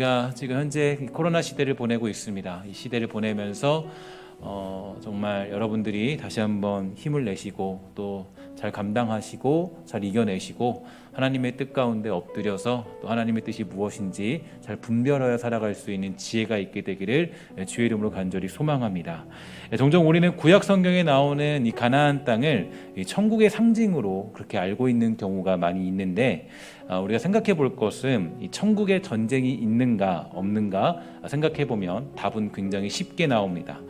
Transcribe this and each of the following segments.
우리가 지금 현재 코로나 시대를 보내고 있습니다. 이 시대를 보내면서 정말 여러분들이 다시 한번 힘을 내시고 또 잘 감당하시고 잘 이겨내시고 하나님의 뜻 가운데 엎드려서 또 하나님의 뜻이 무엇인지 잘 분별하여 살아갈 수 있는 지혜가 있게 되기를 주의 이름으로 간절히 소망합니다. 종종 우리는 구약 성경에 나오는 이 가나안 땅을 천국의 상징으로 그렇게 알고 있는 경우가 많이 있는데, 우리가 생각해 볼 것은 이 천국에 전쟁이 있는가 없는가 생각해 보면 답은 굉장히 쉽게 나옵니다.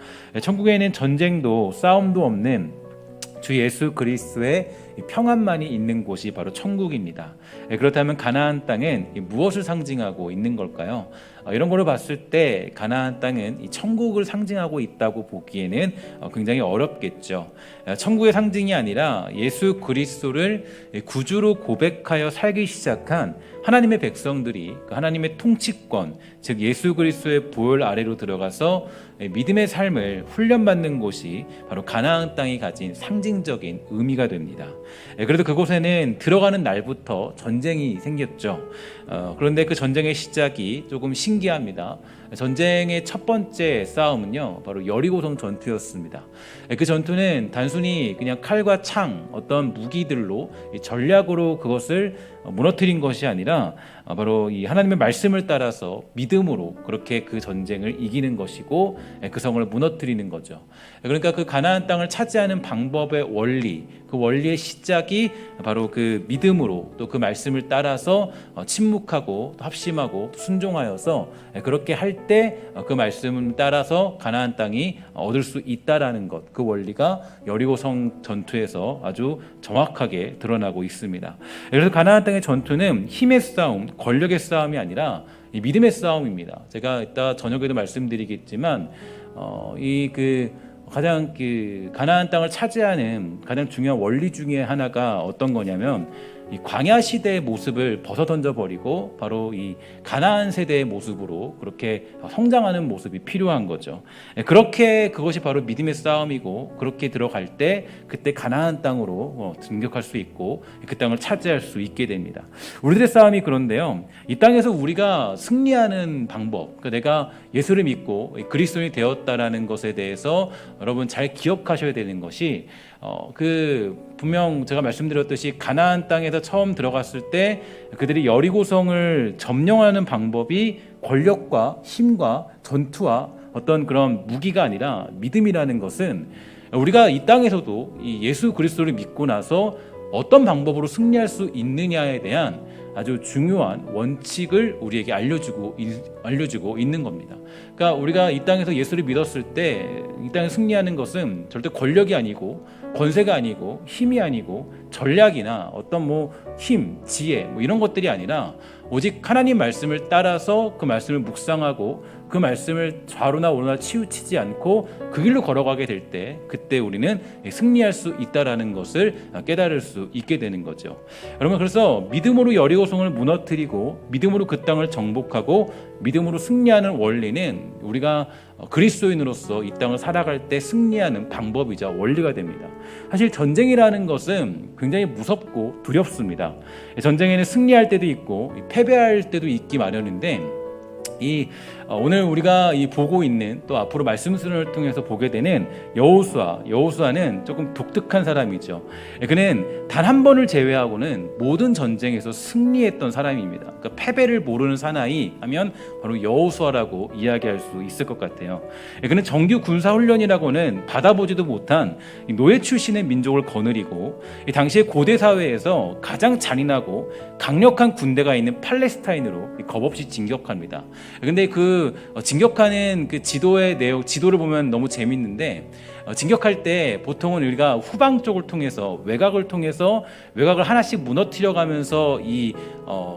천국에는 전쟁도 싸움도 없는 주 예수 그리스도의 평안만이 있는 곳이 바로 천국입니다. 그렇다면 가나안 땅은 무엇을 상징하고 있는 걸까요? 이런 거를 봤을 때 가나안 땅은 이 천국을 상징하고 있다고 보기에는 굉장히 어렵겠죠. 천국의 상징이 아니라 예수 그리스도를 구주로 고백하여 살기 시작한 하나님의 백성들이 그 하나님의 통치권, 즉 예수 그리스도의 보혈 아래로 들어가서 믿음의 삶을 훈련받는 곳이 바로 가나안 땅이 가진 상징적인 의미가 됩니다. 그래도 그곳에는 들어가는 날부터 전쟁이 생겼죠. 그런데 그 전쟁의 시작이 조금 신기합니다. 전쟁의 첫 번째 싸움은요, 바로 여리고성 전투였습니다. 그 전투는 단순히 그냥 칼과 창, 어떤 무기들로 전략으로 그것을 무너뜨린 것이 아니라 바로 이 하나님의 말씀을 따라서 믿음으로 그렇게 그 전쟁을 이기는 것이고 그 성을 무너뜨리는 거죠. 그러니까 그 가나안 땅을 차지하는 방법의 원리, 그 원리의 시작이 바로 그 믿음으로 또 그 말씀을 따라서 침묵하고 합심하고 순종하여서 그렇게 할 때 그 말씀을 따라서 가나안 땅이 얻을 수 있다라는 것, 그 원리가 여리고성 전투에서 아주 정확하게 드러나고 있습니다. 그래서 가나안 땅의 전투는 힘의 싸움, 권력의 싸움이 아니라 이 믿음의 싸움입니다. 제가 이따 저녁에도 말씀드리겠지만 가장 가나안 땅을 차지하는 가장 중요한 원리 중에 하나가 어떤 거냐면 이 광야 시대의 모습을 벗어 던져 버리고 바로 이 가나안 세대의 모습으로 그렇게 성장하는 모습이 필요한 거죠. 그렇게 그것이 바로 믿음의 싸움이고, 그렇게 들어갈 때 그때 가나안 땅으로 진격할 수 있고 그 땅을 차지할 수 있게 됩니다. 우리들의 싸움이 그런데요, 이 땅에서 우리가 승리하는 방법, 그러니까 내가 예수를 믿고 그리스도인이 되었다라는 것에 대해서 여러분 잘 기억하셔야 되는 것이 분명 제가 말씀드렸듯이 가나안 땅에서 처음 들어갔을 때 그들이 여리고성을 점령하는 방법이 권력과 힘과 전투와 어떤 그런 무기가 아니라 믿음이라는 것은, 우리가 이 땅에서도 이 예수 그리스도를 믿고 나서 어떤 방법으로 승리할 수 있느냐에 대한 아주 중요한 원칙을 우리에게 알려주고 있는 겁니다. 그러니까 우리가 이 땅에서 예수를 믿었을 때 이 땅에 승리하는 것은 절대 권력이 아니고 권세가 아니고 힘이 아니고 전략이나 어떤 힘, 지혜 이런 것들이 아니라 오직 하나님 말씀을 따라서 그 말씀을 묵상하고 그 말씀을 좌로나 우로나 치우치지 않고 그 길로 걸어가게 될 때, 그때 우리는 승리할 수 있다라는 것을 깨달을 수 있게 되는 거죠. 여러분, 그래서 믿음으로 여리고성을 무너뜨리고 믿음으로 그 땅을 정복하고 믿음으로 승리하는 원리는 우리가 그리스도인으로서 이 땅을 살아갈 때 승리하는 방법이자 원리가 됩니다. 사실 전쟁이라는 것은 굉장히 무섭고 두렵습니다. 전쟁에는 승리할 때도 있고 패배할 때도 있기 마련인데, 오늘 우리가 보고 있는, 또 앞으로 말씀을 통해서 보게 되는 여호수아는 조금 독특한 사람이죠. 그는 단 한 번을 제외하고는 모든 전쟁에서 승리했던 사람입니다. 그러니까 패배를 모르는 사나이 하면 바로 여호수아라고 이야기할 수 있을 것 같아요. 그는 정규 군사훈련이라고는 받아보지도 못한 노예 출신의 민족을 거느리고 당시의 고대 사회에서 가장 잔인하고 강력한 군대가 있는 팔레스타인으로 겁없이 진격합니다. 근데 진격하는 그 지도의 내용, 지도를 보면 너무 재밌는데, 진격할 때 보통은 우리가 후방 쪽을 통해서 외곽을 하나씩 무너뜨려 가면서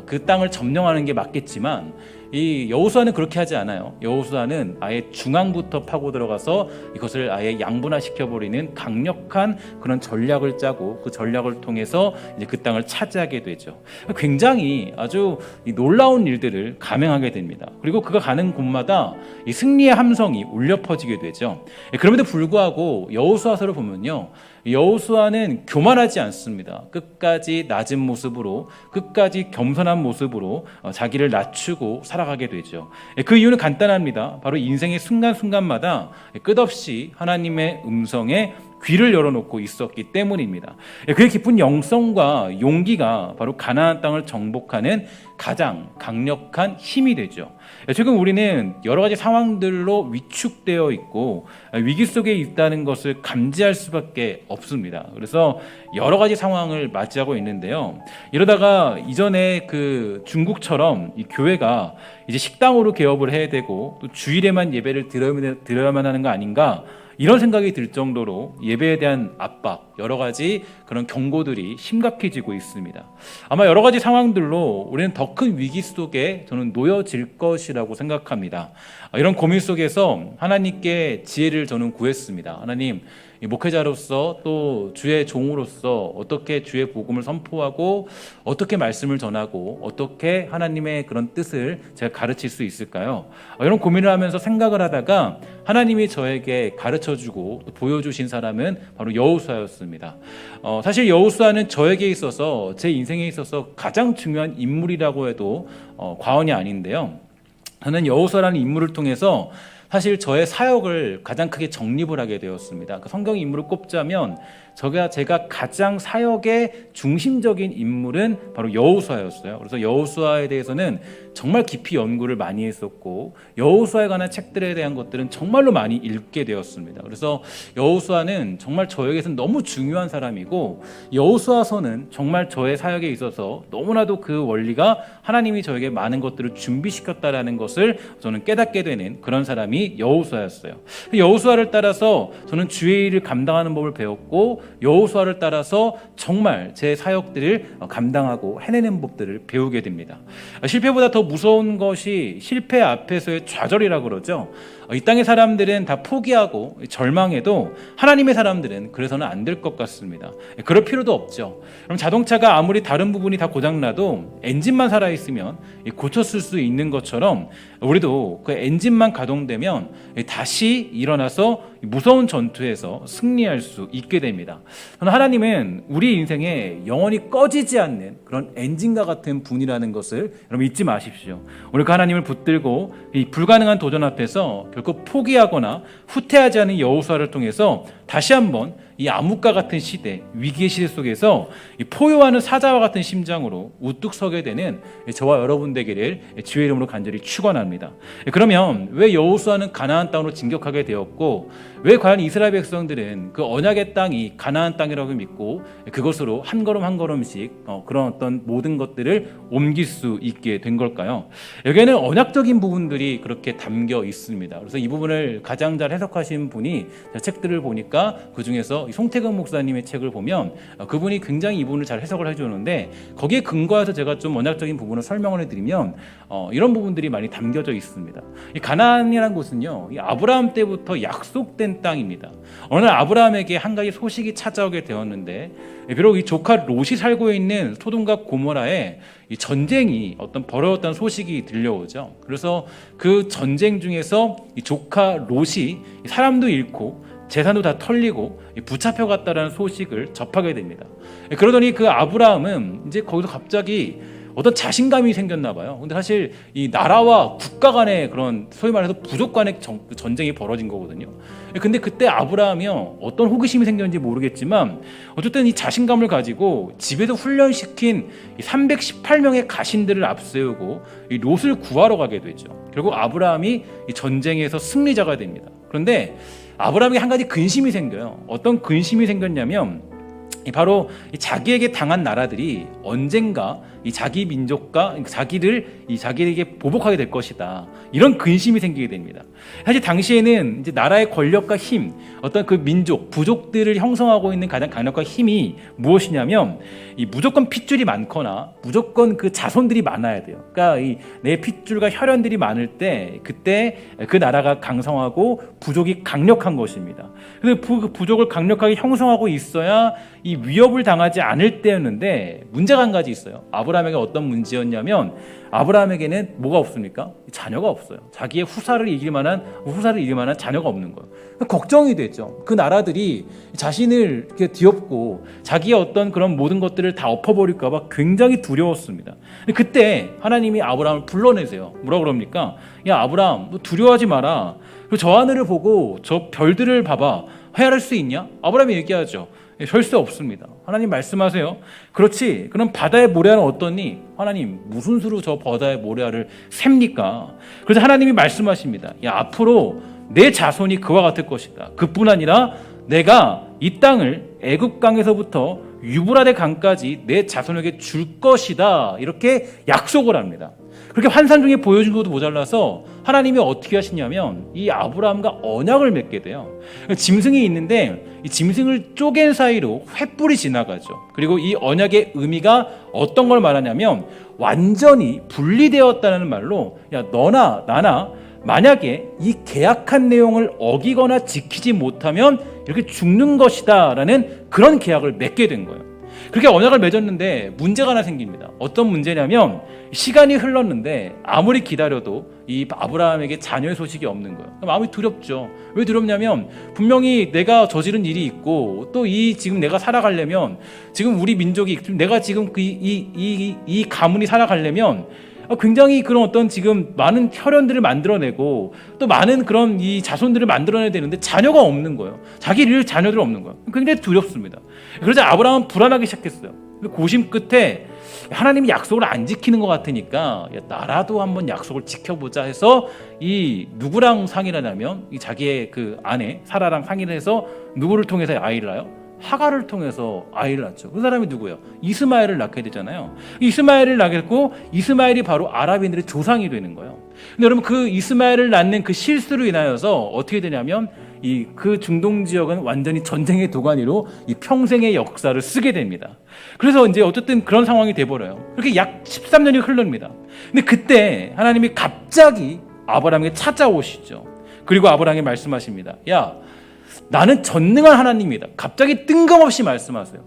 그 땅을 점령하는 게 맞겠지만, 이 여호수아는 그렇게 하지 않아요. 여호수아는 아예 중앙부터 파고 들어가서 이것을 아예 양분화시켜버리는 강력한 그런 전략을 짜고 그 전략을 통해서 이제 그 땅을 차지하게 되죠. 굉장히 아주 놀라운 일들을 감행하게 됩니다. 그리고 그가 가는 곳마다 이 승리의 함성이 울려 퍼지게 되죠. 그럼에도 불구하고 불구하고 여호수아서를 보면요, 여호수아는 교만하지 않습니다. 끝까지 낮은 모습으로, 끝까지 겸손한 모습으로 자기를 낮추고 살아가게 되죠. 그 이유는 간단합니다. 바로 인생의 순간순간마다 끝없이 하나님의 음성에 귀를 열어놓고 있었기 때문입니다. 그의 깊은 영성과 용기가 바로 가나안 땅을 정복하는 가장 강력한 힘이 되죠. 지금 우리는 여러 가지 상황들로 위축되어 있고 위기 속에 있다는 것을 감지할 수밖에 없습니다. 그래서 여러 가지 상황을 맞이하고 있는데요. 이러다가 이전에 그 중국처럼 이 교회가 이제 식당으로 개업을 해야 되고 또 주일에만 예배를 드려야만 하는 거 아닌가, 이런 생각이 들 정도로 예배에 대한 압박, 여러 가지 그런 경고들이 심각해지고 있습니다. 아마 여러 가지 상황들로 우리는 더 큰 위기 속에 저는 놓여질 것이라고 생각합니다. 이런 고민 속에서 하나님께 지혜를 저는 구했습니다. 하나님, 목회자로서 또 주의 종으로서 어떻게 주의 복음을 선포하고 어떻게 말씀을 전하고 어떻게 하나님의 그런 뜻을 제가 가르칠 수 있을까요? 이런 고민을 하면서 생각을 하다가 하나님이 저에게 가르쳐주고 또 보여주신 사람은 바로 여호수아였습니다. 사실 여호수아는 저에게 있어서, 제 인생에 있어서 가장 중요한 인물이라고 해도 과언이 아닌데요. 저는 여호수아라는 인물을 통해서 사실 저의 사역을 가장 크게 정립을 하게 되었습니다. 그 성경 인물을 꼽자면 제가 가장 사역의 중심적인 인물은 바로 여호수아였어요. 그래서 여호수아에 대해서는 정말 깊이 연구를 많이 했었고 여호수아에 관한 책들에 대한 것들은 정말로 많이 읽게 되었습니다. 그래서 여호수아는 정말 저에게서는 너무 중요한 사람이고 여호수아서는 정말 저의 사역에 있어서 너무나도 그 원리가 하나님이 저에게 많은 것들을 준비시켰다라는 것을 저는 깨닫게 되는 그런 사람이 여호수아였어요. 여호수아를 따라서 저는 주의 일을 감당하는 법을 배웠고 여호수아를 따라서 정말 제 사역들을 감당하고 해내는 법들을 배우게 됩니다. 실패보다 더 무서운 것이 실패 앞에서의 좌절이라고 그러죠. 이 땅의 사람들은 다 포기하고 절망해도 하나님의 사람들은 그래서는 안 될 것 같습니다. 그럴 필요도 없죠. 그럼 자동차가 아무리 다른 부분이 다 고장나도 엔진만 살아있으면 고쳤을 수 있는 것처럼 우리도 그 엔진만 가동되면 다시 일어나서 무서운 전투에서 승리할 수 있게 됩니다. 하나님은 우리 인생에 영원히 꺼지지 않는 그런 엔진과 같은 분이라는 것을 여러분 잊지 마십시오. 오늘 그 하나님을 붙들고 이 불가능한 도전 앞에서 결코 포기하거나 후퇴하지 않은 여호수아를 통해서 다시 한번 이 암흑과 같은 시대, 위기의 시대 속에서 이 포효하는 사자와 같은 심장으로 우뚝 서게 되는 저와 여러분 되기를 주의 이름으로 간절히 축원합니다. 그러면 왜 여호수아는 가나안 땅으로 진격하게 되었고 왜 과연 이스라엘 백성들은 그 언약의 땅이 가나안 땅이라고 믿고 그것으로 한 걸음 한 걸음씩 그런 어떤 모든 것들을 옮길 수 있게 된 걸까요? 여기에는 언약적인 부분들이 그렇게 담겨 있습니다. 그래서 이 부분을 가장 잘 해석하신 분이 책들을 보니까 그 중에서 송태근 목사님의 책을 보면 그분이 굉장히 이 부분을 잘 해석을 해주는데 거기에 근거해서 제가 좀 언약적인 부분을 설명을 해드리면 이런 부분들이 많이 담겨져 있습니다. 이 가나안이라는 곳은요, 이 아브라함 때부터 약속된 땅입니다. 어느 날 아브라함에게 한 가지 소식이 찾아오게 되었는데 비록 이 조카 롯이 살고 있는 소돔과 고모라에 이 전쟁이 벌어졌다는 소식이 들려오죠. 그래서 그 전쟁 중에서 이 조카 롯이 사람도 잃고 재산도 다 털리고 붙잡혀 갔다라는 소식을 접하게 됩니다. 그러더니 그 아브라함은 이제 거기서 갑자기 어떤 자신감이 생겼나 봐요. 근데 사실 이 나라와 국가 간의 그런 소위 말해서 부족 간의 전쟁이 벌어진 거거든요. 근데 그때 아브라함이요, 어떤 호기심이 생겼는지 모르겠지만 어쨌든 이 자신감을 가지고 집에서 훈련시킨 318명의 가신들을 앞세우고 이 롯을 구하러 가게 되죠. 결국 아브라함이 이 전쟁에서 승리자가 됩니다. 그런데 아브라함에게 한 가지 근심이 생겨요. 어떤 근심이 생겼냐면 바로 자기에게 당한 나라들이 언젠가 이 자기 민족과 자기에게 보복하게 될 것이다. 이런 근심이 생기게 됩니다. 사실 당시에는 이제 나라의 권력과 힘, 어떤 그 민족, 부족들을 형성하고 있는 가장 강력한 힘이 무엇이냐면 이 무조건 핏줄이 많거나 무조건 그 자손들이 많아야 돼요. 그러니까 이 내 핏줄과 혈연들이 많을 때 그때 그 나라가 강성하고 부족이 강력한 것입니다. 그래서 그 부족을 강력하게 형성하고 있어야 이 위협을 당하지 않을 때였는데 문제가 한 가지 있어요. 아브라함 아브라함에게 어떤 문제였냐면 아브라함에게는 뭐가 없습니까? 자녀가 없어요. 자기의 후사를 이길 만한 자녀가 없는 거예요. 걱정이 됐죠. 그 나라들이 자신을 이렇게 뒤엎고 자기의 어떤 그런 모든 것들을 다 엎어버릴까 봐 굉장히 두려웠습니다. 그때 하나님이 아브라함을 불러내세요. 뭐라 그럽니까? 야 아브라함, 너 두려워하지 마라. 그리고 저 하늘을 보고 저 별들을 봐봐. 헤아릴 수 있냐? 아브라함이 얘기하죠. 혈세 없습니다. 하나님 말씀하세요. 그렇지. 그럼 바다의 모래알은 어떠니? 하나님 무슨 수로 저 바다의 모래알을 셉니까? 그래서 하나님이 말씀하십니다. 야 앞으로 내 자손이 그와 같을 것이다. 그뿐 아니라 내가 이 땅을 애굽 강에서부터 유브라데 강까지 내 자손에게 줄 것이다. 이렇게 약속을 합니다. 그렇게 환상 중에 보여준 것도 모자라서 하나님이 어떻게 하시냐면 이 아브라함과 언약을 맺게 돼요. 짐승이 있는데 이 짐승을 쪼갠 사이로 횃불이 지나가죠. 그리고 이 언약의 의미가 어떤 걸 말하냐면 완전히 분리되었다는 말로 야 너나 나나 만약에 이 계약한 내용을 어기거나 지키지 못하면 이렇게 죽는 것이다 라는 그런 계약을 맺게 된 거예요. 그렇게 언약을 맺었는데 문제가 하나 생깁니다. 어떤 문제냐면 시간이 흘렀는데 아무리 기다려도 이 아브라함에게 자녀의 소식이 없는 거예요. 마음이 두렵죠. 왜 두렵냐면 분명히 내가 저지른 일이 있고 또 지금 내가 살아가려면 지금 우리 민족이 내가 지금 이 가문이 살아가려면 굉장히 그런 어떤 지금 많은 혈연들을 만들어내고 또 많은 그런 이 자손들을 만들어내야 되는데 자녀가 없는 거예요. 자기 일 자녀들이 없는 거예요. 굉장히 두렵습니다. 그러자 아브라함은 불안하기 시작했어요. 고심 끝에 하나님이 약속을 안 지키는 것 같으니까 야, 나라도 한번 약속을 지켜보자 해서 이 누구랑 상의를 하냐면 이 자기의 그 아내 사라랑 상의를 해서 누구를 통해서 아이를 낳아요? 하갈을 통해서 아이를 낳죠. 그 사람이 누구예요? 이스마엘을 낳게 되잖아요. 이스마엘을 낳겠고 이스마엘이 바로 아랍인들의 조상이 되는 거예요. 근데 여러분 그 이스마엘을 낳는 그 실수로 인하여서 어떻게 되냐면 그 중동 지역은 완전히 전쟁의 도가니로 이 평생의 역사를 쓰게 됩니다. 그래서 이제 어쨌든 그런 상황이 돼버려요. 그렇게 약 13년이 흐릅니다. 근데 그때 하나님이 갑자기 아브라함에게 찾아오시죠. 그리고 아브라함에게 말씀하십니다. 야 나는 전능한 하나님이다. 갑자기 뜬금없이 말씀하세요.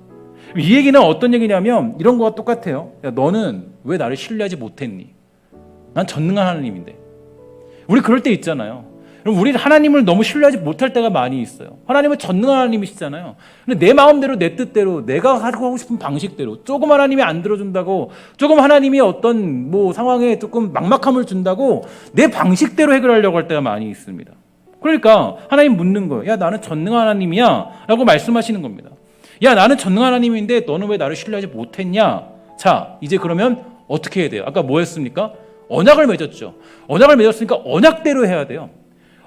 이 얘기는 어떤 얘기냐면 이런 거와 똑같아요. 야, 너는 왜 나를 신뢰하지 못했니? 난 전능한 하나님인데. 우리 그럴 때 있잖아요. 우리 하나님을 너무 신뢰하지 못할 때가 많이 있어요. 하나님은 전능한 하나님이시잖아요. 근데 내 마음대로 내 뜻대로 내가 하고 싶은 방식대로 조금 하나님이 안 들어준다고 조금 하나님이 어떤 상황에 조금 막막함을 준다고 내 방식대로 해결하려고 할 때가 많이 있습니다. 그러니까 하나님 묻는 거예요. 야 나는 전능한 하나님이야 라고 말씀하시는 겁니다. 야 나는 전능한 하나님인데 너는 왜 나를 신뢰하지 못했냐. 자 이제 그러면 어떻게 해야 돼요? 아까 뭐 했습니까? 언약을 맺었죠. 언약을 맺었으니까 언약대로 해야 돼요.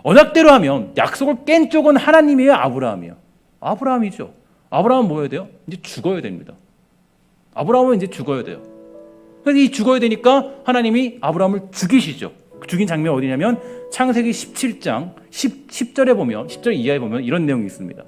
언약대로 하면 약속을 깬 쪽은 하나님이에요? 아브라함이에요? 아브라함이죠. 아브라함은 뭐 해야 돼요? 이제 죽어야 됩니다. 아브라함은 이제 죽어야 돼요. 그래서 이 죽어야 되니까 하나님이 아브라함을 죽이시죠. 죽인 장면이 어디냐면 창세기 17장 10절에 보면 10절 이하에 보면 이런 내용이 있습니다.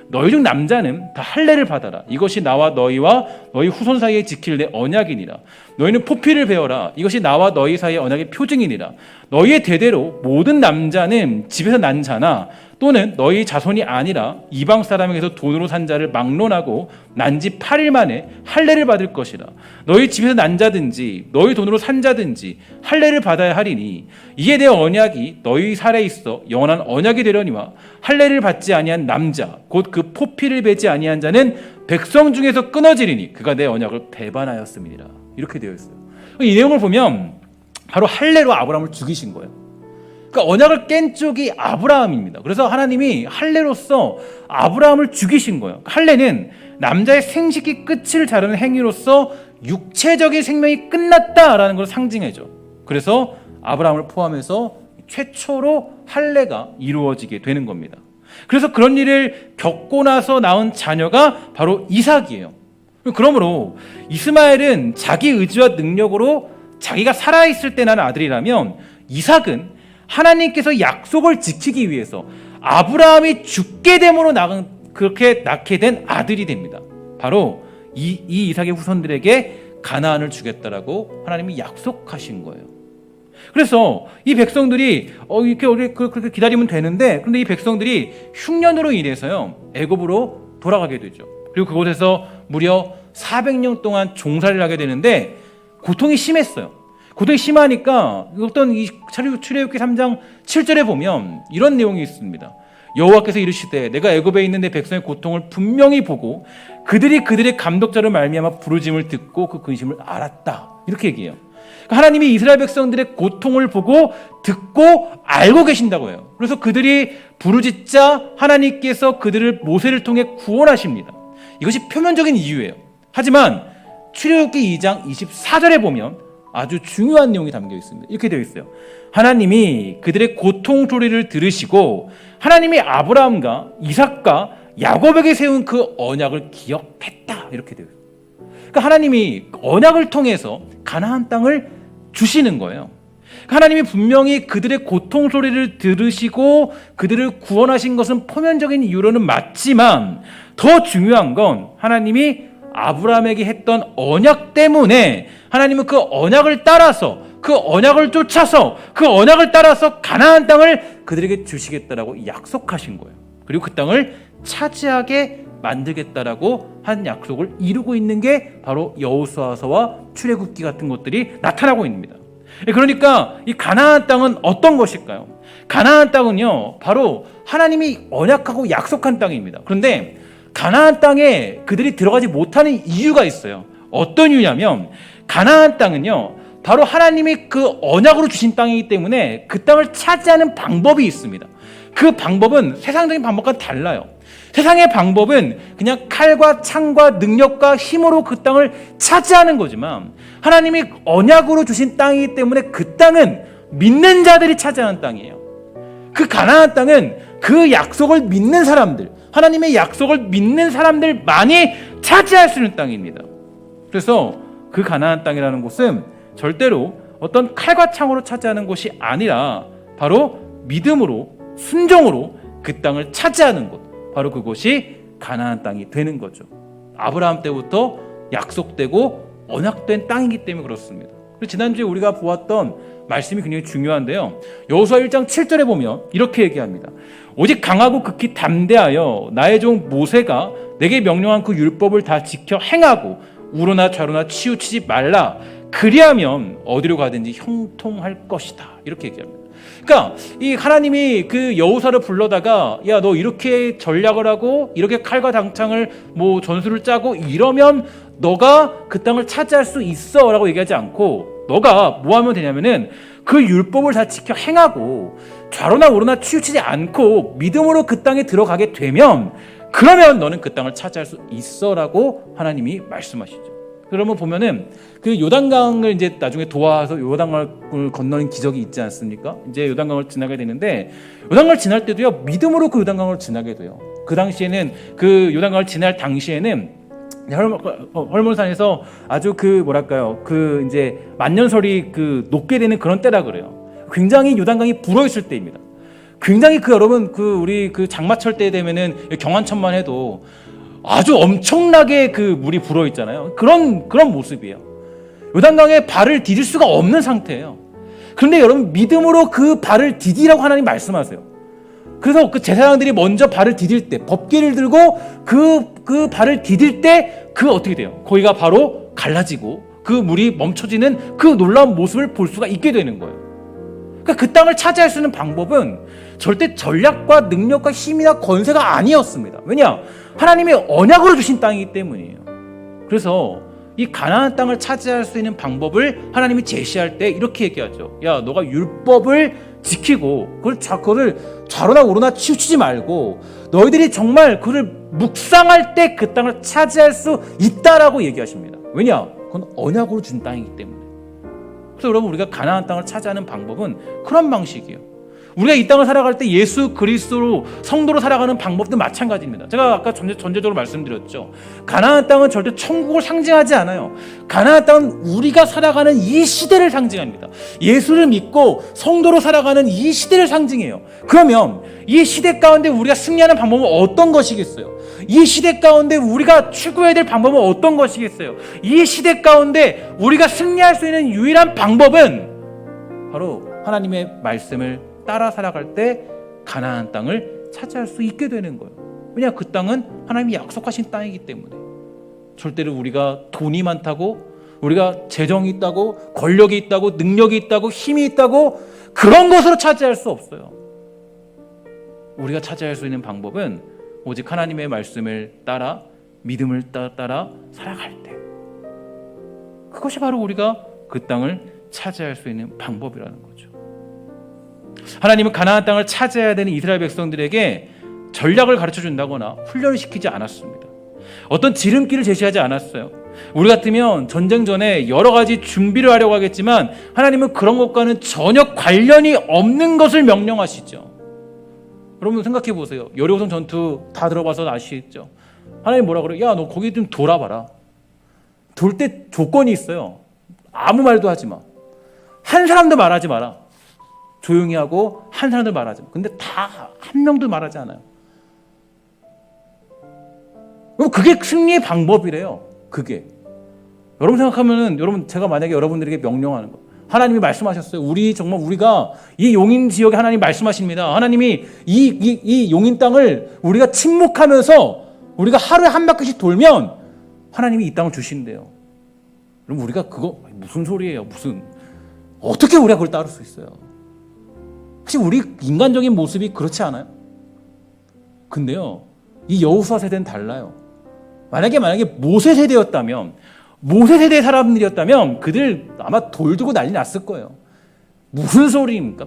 너희 중 남자는 다 할례를 받아라. 이것이 나와 너희와 너희 후손 사이에 지킬 내 언약이니라. 너희는 포피를 베어라. 이것이 나와 너희 사이의 언약의 표징이니라. 너희의 대대로 모든 남자는 집에서 난 자나 또는 너희 자손이 아니라 이방 사람에게서 돈으로 산 자를 막론하고 난 지 8일 만에 할례를 받을 것이라. 너희 집에서 난 자든지 너희 돈으로 산 자든지 할례를 받아야 하리니 이에 내 언약이 너희 살에 있어 영원한 언약이 되려니와 할례를 받지 아니한 남자 곧 그 포피를 베지 아니한 자는 백성 중에서 끊어지리니 그가 내 언약을 배반하였음이니라. 이렇게 되어 있어요. 이 내용을 보면 바로 할례로 아브라함을 죽이신 거예요. 그러니까 언약을 깬 쪽이 아브라함입니다. 그래서 하나님이 할례로서 아브라함을 죽이신 거예요. 할례는 남자의 생식기 끝을 자르는 행위로서 육체적인 생명이 끝났다라는 걸 상징해줘. 그래서 아브라함을 포함해서 최초로 할례가 이루어지게 되는 겁니다. 그래서 그런 일을 겪고 나서 낳은 자녀가 바로 이삭이에요. 그러므로 이스마엘은 자기 의지와 능력으로 자기가 살아있을 때 낳은 아들이라면 이삭은 하나님께서 약속을 지키기 위해서 아브라함이 죽게 됨으로 그렇게 낳게 된 아들이 됩니다. 바로 이 이삭의 후손들에게 가나안을 주겠다라고 하나님이 약속하신 거예요. 그래서 이 백성들이 이렇게 그렇게 기다리면 되는데, 그런데 이 백성들이 흉년으로 인해서요 애굽으로 돌아가게 되죠. 그리고 그곳에서 무려 400년 동안 종살이를 하게 되는데 고통이 심했어요. 고통이 심하니까 어떤 이 출애굽기 3장 7절에 보면 이런 내용이 있습니다. 여호와께서 이르시되 내가 애굽에 있는 내 백성의 고통을 분명히 보고 그들이 그들의 감독자로 말미암아 부르짐을 듣고 그 근심을 알았다. 이렇게 얘기해요. 그러니까 하나님이 이스라엘 백성들의 고통을 보고 듣고 알고 계신다고 해요. 그래서 그들이 부르짖자 하나님께서 그들을 모세를 통해 구원하십니다. 이것이 표면적인 이유예요. 하지만 출애굽기 2장 24절에 보면 아주 중요한 내용이 담겨 있습니다. 이렇게 되어 있어요. 하나님이 그들의 고통 소리를 들으시고 하나님이 아브라함과 이삭과 야곱에게 세운 그 언약을 기억했다. 이렇게 되어 있어요. 그러니까 하나님이 언약을 통해서 가나안 땅을 주시는 거예요. 그러니까 하나님이 분명히 그들의 고통 소리를 들으시고 그들을 구원하신 것은 표면적인 이유로는 맞지만 더 중요한 건 하나님이 아브라함에게 했던 언약 때문에 하나님은 그 언약을 따라서 그 언약을 쫓아서 그 언약을 따라서 가나안 땅을 그들에게 주시겠다라고 약속하신 거예요. 그리고 그 땅을 차지하게 만들겠다라고 한 약속을 이루고 있는 게 바로 여호수아서와 출애굽기 같은 것들이 나타나고 있습니다. 그러니까 이 가나안 땅은 어떤 것일까요? 가나안 땅은요 바로 하나님이 언약하고 약속한 땅입니다. 그런데 가나안 땅에 그들이 들어가지 못하는 이유가 있어요. 어떤 이유냐면 가나안 땅은요 바로 하나님이 그 언약으로 주신 땅이기 때문에 그 땅을 차지하는 방법이 있습니다. 그 방법은 세상적인 방법과 달라요. 세상의 방법은 그냥 칼과 창과 능력과 힘으로 그 땅을 차지하는 거지만 하나님이 언약으로 주신 땅이기 때문에 그 땅은 믿는 자들이 차지하는 땅이에요. 그 가나안 땅은 그 약속을 믿는 사람들, 하나님의 약속을 믿는 사람들만이 차지할 수 있는 땅입니다. 그래서 그 가나안 땅이라는 곳은 절대로 어떤 칼과 창으로 차지하는 곳이 아니라 바로 믿음으로 순종으로 그 땅을 차지하는 곳, 바로 그곳이 가나안 땅이 되는 거죠. 아브라함 때부터 약속되고 언약된 땅이기 때문에 그렇습니다. 그리고 지난주에 우리가 보았던 말씀이 굉장히 중요한데요. 여호수아 1장 7절에 보면 이렇게 얘기합니다. 오직 강하고 극히 담대하여 나의 종 모세가 내게 명령한 그 율법을 다 지켜 행하고 우로나 좌로나 치우치지 말라. 그리하면 어디로 가든지 형통할 것이다. 이렇게 얘기합니다. 그러니까 이 하나님이 그 여호수아를 불러다가 야 너 이렇게 전략을 하고 이렇게 칼과 당창을 뭐 전술을 짜고 이러면 너가 그 땅을 차지할 수 있어라고 얘기하지 않고 너가 뭐 하면 되냐면은 그 율법을 다 지켜 행하고 좌로나 우로나 치우치지 않고 믿음으로 그 땅에 들어가게 되면 그러면 너는 그 땅을 차지할 수 있어라고 하나님이 말씀하시죠. 그러면 보면은 그 요단강을 이제 나중에 도와서 요단강을 건너는 기적이 있지 않습니까? 이제 요단강을 지나게 되는데 요단강을 지날 때도요 믿음으로 그 요단강을 지나게 돼요. 그 당시에는 그 요단강을 지날 당시에는 헐몬산에서 아주 그 뭐랄까요 그 이제 만년설이 그 녹게 되는 그런 때라 그래요. 굉장히 요단강이 불어 있을 때입니다. 굉장히 그 여러분 그 우리 그 장마철 때 되면은 경안천만 해도 아주 엄청나게 그 물이 불어 있잖아요. 그런 모습이에요. 요단강에 발을 디딜 수가 없는 상태예요. 그런데 여러분 믿음으로 그 발을 디디라고 하나님 말씀하세요. 그래서 그 제사장들이 먼저 발을 디딜 때 법궤를 들고 그 발을 디딜 때 그 어떻게 돼요? 거기가 바로 갈라지고 그 물이 멈춰지는 그 놀라운 모습을 볼 수가 있게 되는 거예요. 그러니까 그 땅을 차지할 수 있는 방법은 절대 전략과 능력과 힘이나 권세가 아니었습니다. 왜냐? 하나님이 언약으로 주신 땅이기 때문이에요. 그래서 이 가나안 땅을 차지할 수 있는 방법을 하나님이 제시할 때 이렇게 얘기하죠. 야, 너가 율법을 지키고 그걸 좌로나 우로나 치우치지 말고 너희들이 정말 그를 묵상할 때 그 땅을 차지할 수 있다라고 얘기하십니다. 왜냐? 그건 언약으로 준 땅이기 때문에. 그래서 여러분 우리가 가나안 땅을 차지하는 방법은 그런 방식이에요. 우리가 이 땅을 살아갈 때 예수 그리스도로 성도로 살아가는 방법도 마찬가지입니다. 제가 아까 전제적으로 말씀드렸죠. 가나안 땅은 절대 천국을 상징하지 않아요. 가나안 땅은 우리가 살아가는 이 시대를 상징합니다. 예수를 믿고 성도로 살아가는 이 시대를 상징해요. 그러면 이 시대 가운데 우리가 승리하는 방법은 어떤 것이겠어요? 이 시대 가운데 우리가 추구해야 될 방법은 어떤 것이겠어요? 이 시대 가운데 우리가 승리할 수 있는 유일한 방법은 바로 하나님의 말씀을 따라 살아갈 때 가나안 땅을 차지할 수 있게 되는 거예요. 왜냐? 그 땅은 하나님이 약속하신 땅이기 때문에. 절대로 우리가 돈이 많다고 우리가 재정이 있다고, 권력이 있다고, 능력이 있다고, 힘이 있다고 그런 것으로 차지할 수 없어요. 우리가 차지할 수 있는 방법은 오직 하나님의 말씀을 따라, 믿음을 따라 살아갈 때, 그것이 바로 우리가 그 땅을 차지할 수 있는 방법이라는 거죠. 하나님은 가나안 땅을 차지해야 되는 이스라엘 백성들에게 전략을 가르쳐 준다거나 훈련을 시키지 않았습니다. 어떤 지름길을 제시하지 않았어요. 우리 같으면 전쟁 전에 여러 가지 준비를 하려고 하겠지만 하나님은 그런 것과는 전혀 관련이 없는 것을 명령하시죠. 여러분 생각해 보세요. 여리고성 전투 다 들어봐서 아시겠죠? 하나님 뭐라 그래요? 야, 너 거기 좀 돌아봐라. 돌 때 조건이 있어요. 아무 말도 하지 마. 한 사람도 말하지 마라. 조용히 하고 한 사람도 말하지 마. 근데 다 한 명도 말하지 않아요. 그게 승리의 방법이래요. 그게. 여러분 생각하면은, 여러분 제가 만약에 여러분들에게 명령하는 거, 하나님이 말씀하셨어요. 우리가 이 용인 지역에 하나님 말씀하십니다. 하나님이 이 용인 땅을 우리가 침묵하면서 우리가 하루에 한 바퀴씩 돌면 하나님이 이 땅을 주신대요. 그럼 우리가 그거 무슨 소리예요? 어떻게 우리가 그걸 따를 수 있어요? 혹시 우리 인간적인 모습이 그렇지 않아요? 근데요, 이 여호수아 세대는 달라요. 만약에 모세 세대였다면, 모세 세대의 사람들이었다면 그들 아마 돌 들고 난리 났을 거예요. 무슨 소리입니까?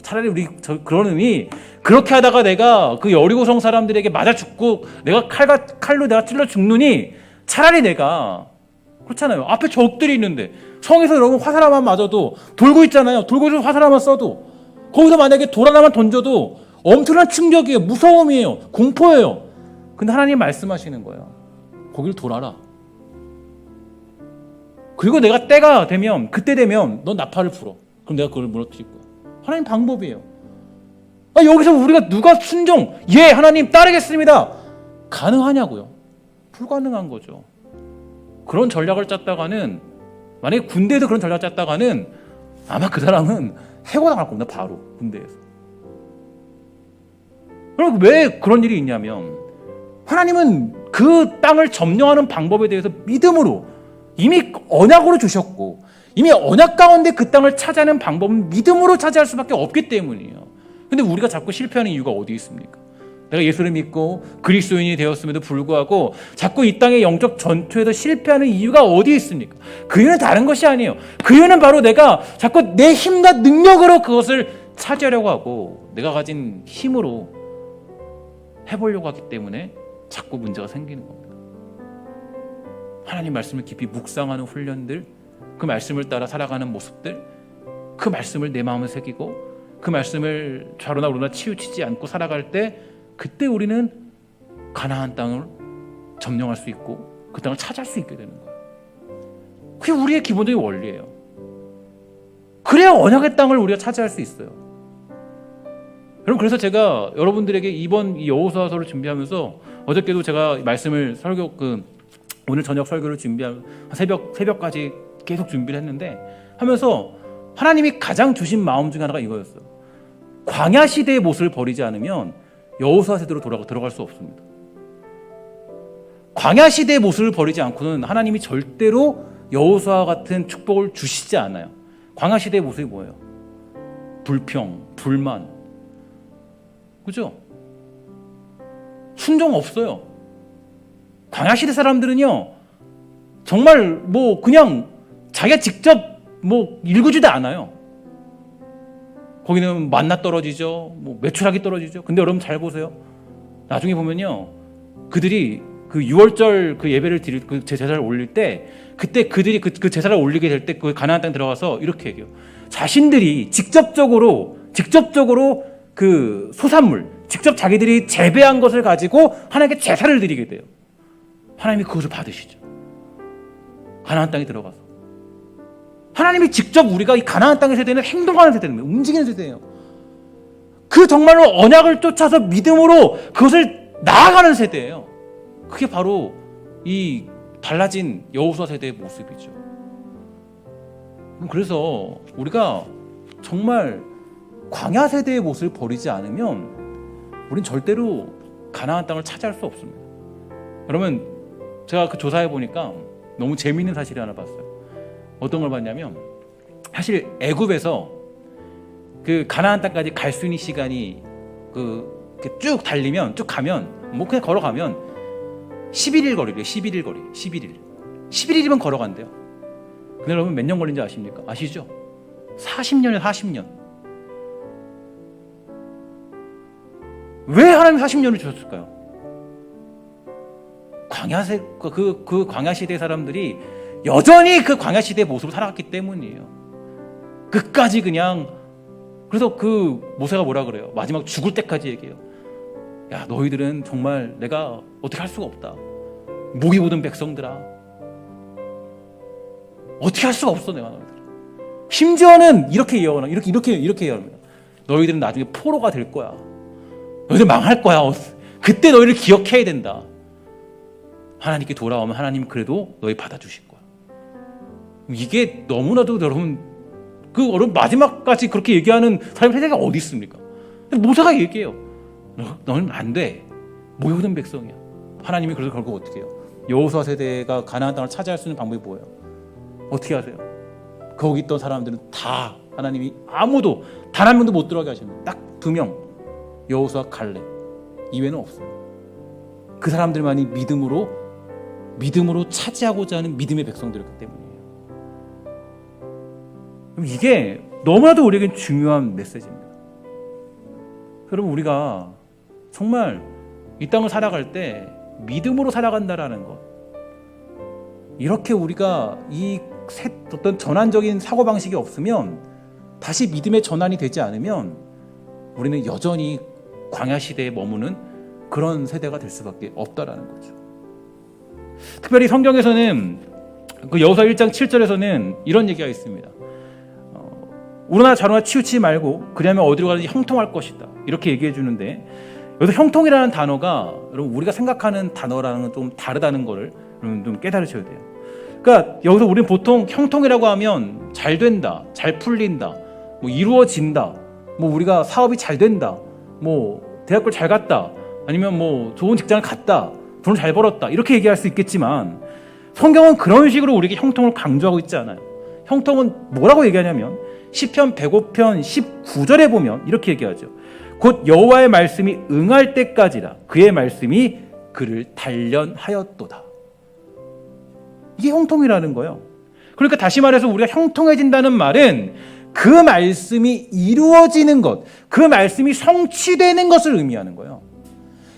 차라리 우리 그러느니 그렇게 하다가 내가 그 여리고성 사람들에게 맞아 죽고 내가 칼로 내가 찔러 죽느니 차라리 내가, 그렇잖아요. 앞에 적들이 있는데 성에서 여러분 화살 하나만 맞아도 돌고 있잖아요. 돌고 있어서 화살 하나만 써도 거기서 만약에 돌 하나만 던져도 엄청난 충격이에요. 무서움이에요. 공포예요. 근데 하나님 말씀하시는 거예요. 거길 돌아라. 그리고 내가 때가 되면, 그때 되면 넌 나팔을 불어. 그럼 내가 그걸 무너뜨릴 거야. 하나님 방법이에요. 여기서 우리가 누가 순종, 예 하나님 따르겠습니다, 가능하냐고요? 불가능한 거죠. 그런 전략을 짰다가는, 만약에 군대에서 그런 전략을 짰다가는 아마 그 사람은 해고당할 겁니다. 바로 군대에서. 그럼 왜 그런 일이 있냐면, 하나님은 그 땅을 점령하는 방법에 대해서 믿음으로 이미 언약으로 주셨고, 이미 언약 가운데 그 땅을 차지하는 방법은 믿음으로 차지할 수밖에 없기 때문이에요. 근데 우리가 자꾸 실패하는 이유가 어디 있습니까? 내가 예수를 믿고 그리스도인이 되었음에도 불구하고 자꾸 이 땅의 영적 전투에서 실패하는 이유가 어디 있습니까? 그 이유는 다른 것이 아니에요. 그 이유는 바로 내가 자꾸 내 힘과 능력으로 그것을 차지하려고 하고 내가 가진 힘으로 해보려고 하기 때문에 자꾸 문제가 생기는 겁니다. 하나님 말씀을 깊이 묵상하는 훈련들, 그 말씀을 따라 살아가는 모습들, 그 말씀을 내 마음에 새기고 그 말씀을 좌로나 우로나 치우치지 않고 살아갈 때, 그때 우리는 가나안 땅을 점령할 수 있고 그 땅을 차지할 수 있게 되는 거예요. 그게 우리의 기본적인 원리예요. 그래야 언약의 땅을 우리가 차지할 수 있어요. 여러분, 그래서 제가 여러분들에게 이번 이 여호수아서를 준비하면서, 어저께도 제가 말씀을 오늘 저녁 설교를 준비하면 새벽까지 계속 준비를 했는데, 하면서 하나님이 가장 주신 마음 중에 하나가 이거였어요. 광야 시대의 모습을 버리지 않으면 여호수아 세대로 들어갈 수 없습니다. 광야 시대의 모습을 버리지 않고는 하나님이 절대로 여호수아 같은 축복을 주시지 않아요. 광야 시대의 모습이 뭐예요? 불평, 불만, 그죠? 순종 없어요. 광야 시대 사람들은요, 정말 그냥 자기가 직접 일구지도 않아요. 거기는 만나 떨어지죠, 매출하기 떨어지죠. 근데 여러분 잘 보세요. 나중에 보면요, 그들이 그 6월절 그 예배를 드릴 그 제사를 올릴 때, 그때 그들이 그 제사를 올리게 될 때 그 가나안 땅 들어가서 이렇게 얘기해요. 자신들이 직접적으로 그 소산물, 직접 자기들이 재배한 것을 가지고 하나님께 제사를 드리게 돼요. 하나님이 그것을 받으시죠. 가나안 땅에 들어가서 하나님이 직접, 우리가 이 가나안 땅의 세대는 행동하는 세대입니다. 움직이는 세대예요. 그 정말로 언약을 쫓아서 믿음으로 그것을 나아가는 세대예요. 그게 바로 이 달라진 여호수아 세대의 모습이죠. 그래서 우리가 정말 광야 세대의 모습을 버리지 않으면 우린 절대로 가나안 땅을 차지할 수 없습니다. 여러분, 제가 그 조사해 보니까 너무 재미있는 사실이 하나 봤어요. 어떤 걸 봤냐면, 사실 애굽에서 그 가나안 땅까지 갈 수 있는 시간이 쭉 달리면, 쭉 가면, 뭐 그냥 걸어가면 11일 거리래요. 11일 거리. 11일이면 걸어간대요. 근데 여러분 몇 년 걸린지 아십니까? 아시죠? 40년이에요. 40년. 왜 하나님이 40년을 주셨을까요? 그 광야 시대 사람들이 여전히 그 광야 시대의 모습을 살아갔기 때문이에요. 끝까지 그냥. 그래서 그 모세가 뭐라 그래요? 마지막 죽을 때까지 얘기해요. 야, 너희들은 정말 내가 어떻게 할 수가 없다. 목이 고든 백성들아, 어떻게 할 수가 없어 내가. 너희들 심지어는 이렇게 예언합니다. 이렇게 예언합니다. 너희들은 나중에 포로가 될 거야. 너희들 망할 거야. 그때 너희를 기억해야 된다. 하나님께 돌아오면 하나님 그래도 너희 받아주실 거야. 이게 너무나도 여러분, 여러분 마지막까지 그렇게 얘기하는 사람의 세대가 어디 있습니까? 모세가 얘기해요. 너는 안 돼. 모든 백성이야. 하나님이 그래서 결국 어떻게 해요? 여호수아 세대가 가나안 땅을 차지할 수 있는 방법이 뭐예요? 어떻게 하세요? 거기 있던 사람들은 다 하나님이 아무도 단 한 명도 못 들어가게 하십니다. 딱 2명, 여호수아, 칼렙 이외에는 없어요. 그 사람들만이 믿음으로 차지하고자 하는 믿음의 백성들이었기 때문이에요. 그럼 이게 너무나도 우리에겐 중요한 메시지입니다. 여러분, 우리가 정말 이 땅을 살아갈 때 믿음으로 살아간다라는 것, 이렇게 우리가 이 어떤 전환적인 사고방식이 없으면, 다시 믿음의 전환이 되지 않으면 우리는 여전히 광야 시대에 머무는 그런 세대가 될 수밖에 없다라는 거죠. 특별히 성경에서는 그 여호수아 1장 7절에서는 이런 얘기가 있습니다. 우러나 좌로나 치우치지 말고 그리하면 어디로 가든지 형통할 것이다. 이렇게 얘기해 주는데, 여기서 형통이라는 단어가 여러분 우리가 생각하는 단어랑은 좀 다르다는 거를 여러분 좀 깨달으셔야 돼요. 그러니까 여기서 우리는 보통 형통이라고 하면 잘 된다, 잘 풀린다, 뭐 이루어진다, 뭐 우리가 사업이 잘 된다, 뭐 대학교를 잘 갔다, 아니면 뭐 좋은 직장을 갔다, 돈을 잘 벌었다, 이렇게 얘기할 수 있겠지만, 성경은 그런 식으로 우리에게 형통을 강조하고 있지 않아요. 형통은 뭐라고 얘기하냐면 시편 105편 19절에 보면 이렇게 얘기하죠. 곧 여호와의 말씀이 응할 때까지라 그의 말씀이 그를 단련하였도다. 이게 형통이라는 거예요. 그러니까 다시 말해서 우리가 형통해진다는 말은 그 말씀이 이루어지는 것, 그 말씀이 성취되는 것을 의미하는 거예요.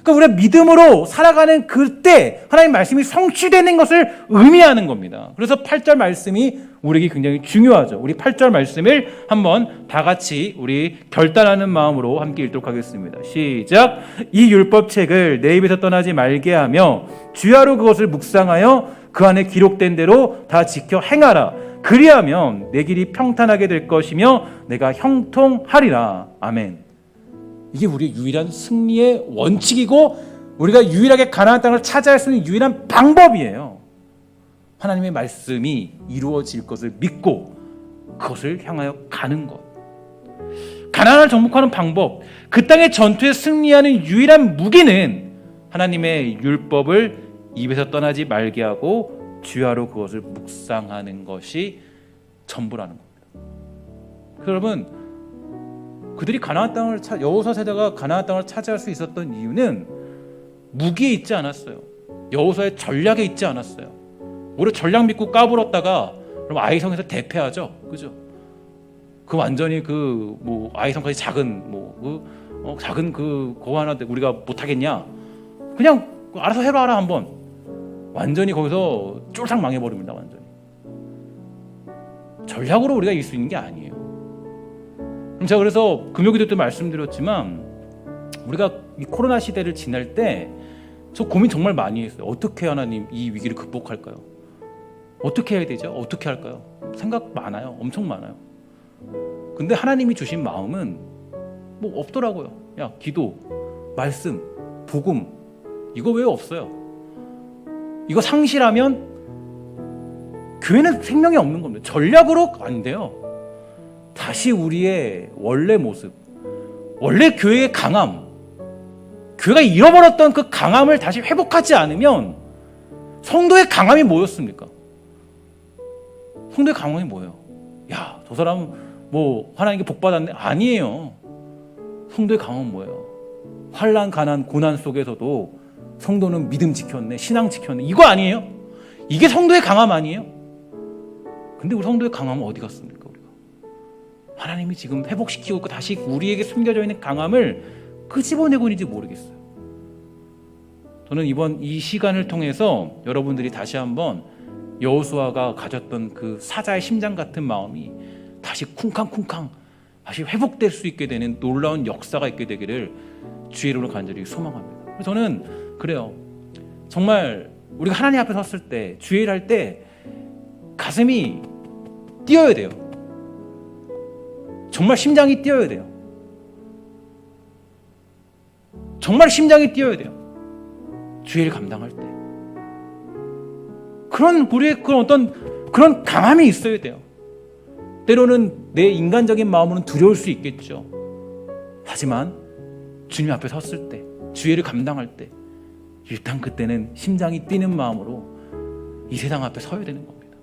그러니까 우리가 믿음으로 살아가는 그때 하나님의 말씀이 성취되는 것을 의미하는 겁니다. 그래서 8절 말씀이 우리에게 굉장히 중요하죠. 우리 8절 말씀을 한번 다 같이 우리 결단하는 마음으로 함께 읽도록 하겠습니다. 시작. 이 율법책을 내 입에서 떠나지 말게 하며 주야로 그것을 묵상하여 그 안에 기록된 대로 다 지켜 행하라. 그리하면 내 길이 평탄하게 될 것이며 내가 형통하리라. 아멘. 이게 우리의 유일한 승리의 원칙이고 우리가 유일하게 가나안 땅을 차지할 수 있는 유일한 방법이에요. 하나님의 말씀이 이루어질 것을 믿고 그것을 향하여 가는 것. 가나안을 정복하는 방법, 그 땅의 전투에 승리하는 유일한 무기는 하나님의 율법을 입에서 떠나지 말게 하고 주야로 그것을 묵상하는 것이 전부라는 겁니다. 여러분, 그들이 가나안 땅을 여호수아 세대가 가나안 땅을 차지할 수 있었던 이유는 무기에 있지 않았어요. 여호수아의 전략에 있지 않았어요. 오히려 전략 믿고 까불었다가 그럼 아이성에서 대패하죠, 그죠? 그 완전히 아이성까지 작은 거 하나 우리가 못 하겠냐? 그냥 알아서 해봐라 한번. 완전히 거기서 쫄딱 망해버립니다. 완전히. 전략으로 우리가 이길 수 있는 게 아니에요. 그럼 제가 그래서 금요기도 때 말씀드렸지만 우리가 이 코로나 시대를 지날 때 저 고민 정말 많이 했어요. 어떻게 하나님 이 위기를 극복할까요? 어떻게 해야 되죠? 어떻게 할까요? 생각 많아요. 엄청 많아요. 근데 하나님이 주신 마음은 뭐 없더라고요. 야, 기도, 말씀, 복음, 이거 왜 없어요? 이거 상실하면 교회는 생명이 없는 겁니다. 전략으로 안 돼요. 다시 우리의 원래 모습, 원래 교회의 강함, 교회가 잃어버렸던 그 강함을 다시 회복하지 않으면 성도의 강함이 뭐였습니까? 성도의 강함이 뭐예요? 야, 저 사람 뭐 하나님께 복 받았네? 아니에요. 성도의 강함은 뭐예요? 환난, 가난, 고난 속에서도 성도는 믿음 지켰네, 신앙 지켰네. 이거 아니에요? 이게 성도의 강함 아니에요? 근데 우리 성도의 강함은 어디 갔습니까? 우리가 하나님이 지금 회복시키고 있고 다시 우리에게 숨겨져 있는 강함을 끄집어내고 있는지 모르겠어요. 저는 이번 이 시간을 통해서 여러분들이 다시 한번 여호수아가 가졌던 그 사자의 심장 같은 마음이 다시 쿵쾅쿵쾅 다시 회복될 수 있게 되는 놀라운 역사가 있게 되기를 주의 이름으로 간절히 소망합니다. 저는 그래요. 정말 우리가 하나님 앞에 섰을 때, 주의 일 할 때 가슴이 뛰어야 돼요. 정말 심장이 뛰어야 돼요. 정말 심장이 뛰어야 돼요. 주의 일 감당할 때. 우리의 그런 어떤 그런 강함이 있어야 돼요. 때로는 내 인간적인 마음으로는 두려울 수 있겠죠. 하지만 주님 앞에 섰을 때, 주의 일을 감당할 때 일단 그때는 심장이 뛰는 마음으로 이 세상 앞에 서야 되는 겁니다.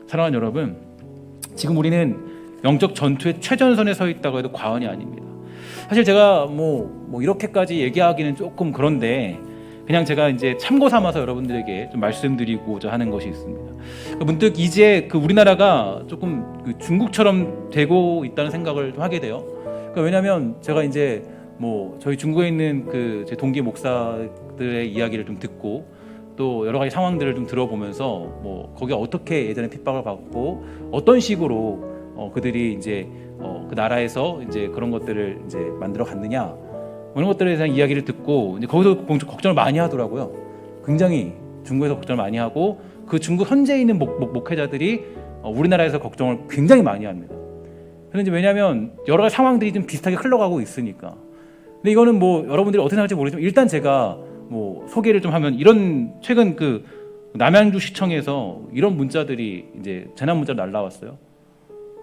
사랑하는 여러분, 지금 우리는 영적 전투의 최전선에 서 있다고 해도 과언이 아닙니다. 사실 제가 뭐 이렇게까지 얘기하기는 조금 그런데 그냥 제가 이제 참고 삼아서 여러분들에게 좀 말씀드리고자 하는 것이 있습니다. 문득 이제 그 우리나라가 조금 그 중국처럼 되고 있다는 생각을 좀 하게 돼요. 왜냐하면 제가 이제 저희 중국에 있는 그 제 동기 목사들의 이야기를 좀 듣고 또 여러 가지 상황들을 좀 들어보면서 거기가 어떻게 예전에 핍박을 받고 어떤 식으로 그들이 이제 그 나라에서 이제 그런 것들을 이제 만들어 갔느냐 이런 것들에 대한 이야기를 듣고 이제 거기서 걱정을 많이 하더라고요. 굉장히 중국에서 걱정을 많이 하고 그 중국 현지에 있는 목회자들이 우리나라에서 걱정을 굉장히 많이 합니다. 그런데 왜냐하면 여러 가지 상황들이 좀 비슷하게 흘러가고 있으니까. 근데 이거는 여러분들이 어떻게 생각할지 모르지만 일단 제가 소개를 좀 하면 이런 최근 그 남양주 시청에서 이런 문자들이 이제 재난 문자로 날라왔어요.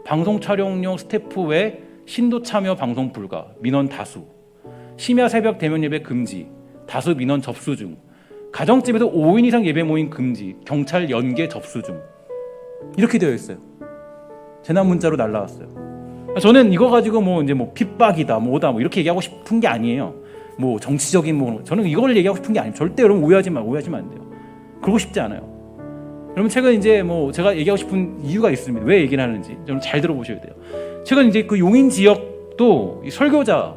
방송 촬영용 스태프 외 신도 참여 방송 불가, 민원 다수, 심야 새벽 대면 예배 금지, 다수 민원 접수 중, 가정집에서 5인 이상 예배 모임 금지, 경찰 연계 접수 중, 이렇게 되어 있어요. 재난 문자로 날라왔어요. 저는 이거 가지고 이제 핍박이다, 뭐다, 이렇게 얘기하고 싶은 게 아니에요. 정치적인 저는 이걸 얘기하고 싶은 게 아니에요. 절대 여러분 오해하시면 안 돼요. 그러고 싶지 않아요. 여러분 최근 이제 제가 얘기하고 싶은 이유가 있습니다. 왜 얘기를 하는지 좀 잘 들어보셔야 돼요. 최근 이제 그 용인 지역도 이 설교자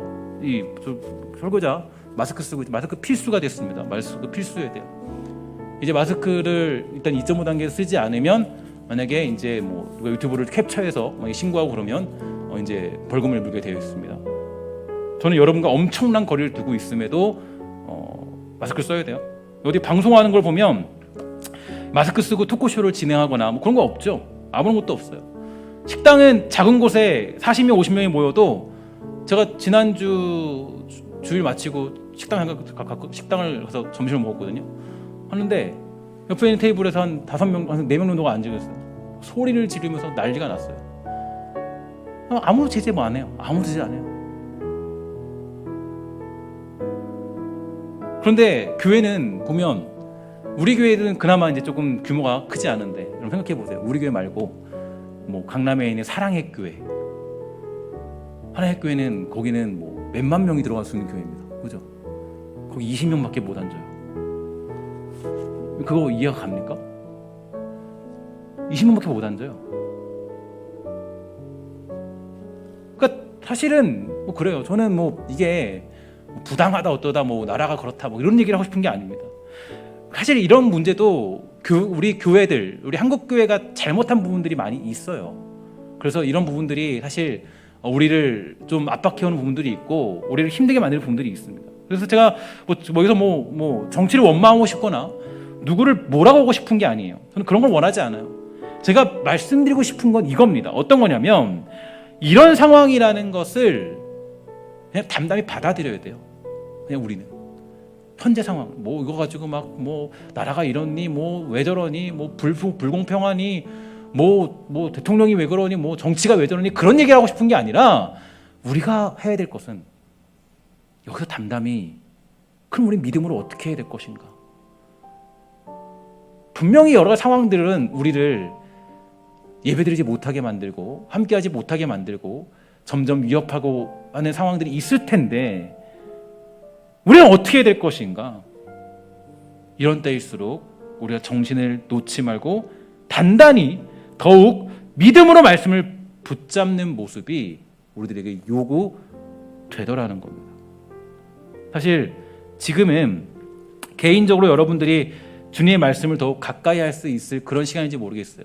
마스크 쓰고 마스크 필수가 됐습니다. 마스크 필수해야 돼요. 이제 마스크를 일단 2.5단계 쓰지 않으면 만약에 이제 누가 유튜브를 캡처해서 신고하고 그러면 이제 벌금을 물게 되어 있습니다. 저는 여러분과 엄청난 거리를 두고 있음에도 마스크를 써야 돼요. 어디 방송하는 걸 보면 마스크 쓰고 토크쇼를 진행하거나 그런 거 없죠. 아무런 것도 없어요. 식당은 작은 곳에 40명, 50명이 모여도 제가 지난주 주일 마치고 식당을 가서 점심을 먹었거든요. 하는데 옆에 있는 테이블에서 한 5명, 한 4명 정도가 앉아있어요. 소리를 지르면서 난리가 났어요. 아무 제재 안 해요. 아무 제재 안 해요. 그런데 교회는 보면 우리 교회는 그나마 이제 조금 규모가 크지 않은데 여러분 생각해 보세요. 우리 교회 말고 강남에 있는 사랑의 교회, 하나의 교회는 거기는 몇만 명이 들어갈 수 있는 교회입니다. 그죠? 거기 20명밖에 못 앉아요. 그거 이해가 갑니까? 20명밖에 못 앉아요. 그러니까 사실은 그래요. 저는 이게 부당하다 어떠다 나라가 그렇다 이런 얘기를 하고 싶은 게 아닙니다. 사실 이런 문제도 우리 교회들, 우리 한국 교회가 잘못한 부분들이 많이 있어요. 그래서 이런 부분들이 사실 우리를 좀 압박해오는 부분들이 있고 우리를 힘들게 만드는 부분들이 있습니다. 그래서 제가 여기서 정치를 원망하고 싶거나 누구를 뭐라고 하고 싶은 게 아니에요. 저는 그런 걸 원하지 않아요. 제가 말씀드리고 싶은 건 이겁니다. 어떤 거냐면 이런 상황이라는 것을 그냥 담담히 받아들여야 돼요. 그냥 우리는 현재 상황 이거 가지고 나라가 이러니 왜 저러니 불공평하니 대통령이 왜 그러니 정치가 왜 저러니 그런 얘기를 하고 싶은 게 아니라 우리가 해야 될 것은 여기서 담담히 그럼 우리 믿음으로 어떻게 해야 될 것인가? 분명히 여러 가지 상황들은 우리를 예배드리지 못하게 만들고 함께하지 못하게 만들고 점점 위협하고 하는 상황들이 있을 텐데 우리는 어떻게 될 것인가? 이런 때일수록 우리가 정신을 놓지 말고 단단히 더욱 믿음으로 말씀을 붙잡는 모습이 우리들에게 요구되더라는 겁니다. 사실 지금은 개인적으로 여러분들이 주님의 말씀을 더욱 가까이 할 수 있을 그런 시간인지 모르겠어요.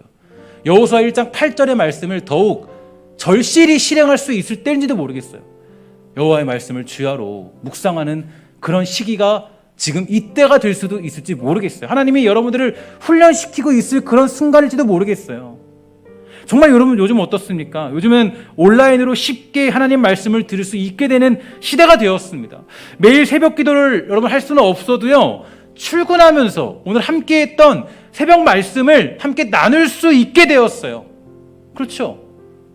여호수아 1장 8절의 말씀을 더욱 절실히 실행할 수 있을 때인지도 모르겠어요. 여호와의 말씀을 주야로 묵상하는 그런 시기가 지금 이때가 될 수도 있을지 모르겠어요. 하나님이 여러분들을 훈련시키고 있을 그런 순간일지도 모르겠어요. 정말 여러분 요즘 어떻습니까? 요즘은 온라인으로 쉽게 하나님 말씀을 들을 수 있게 되는 시대가 되었습니다. 매일 새벽 기도를 여러분 할 수는 없어도요, 출근하면서 오늘 함께 했던 새벽 말씀을 함께 나눌 수 있게 되었어요. 그렇죠?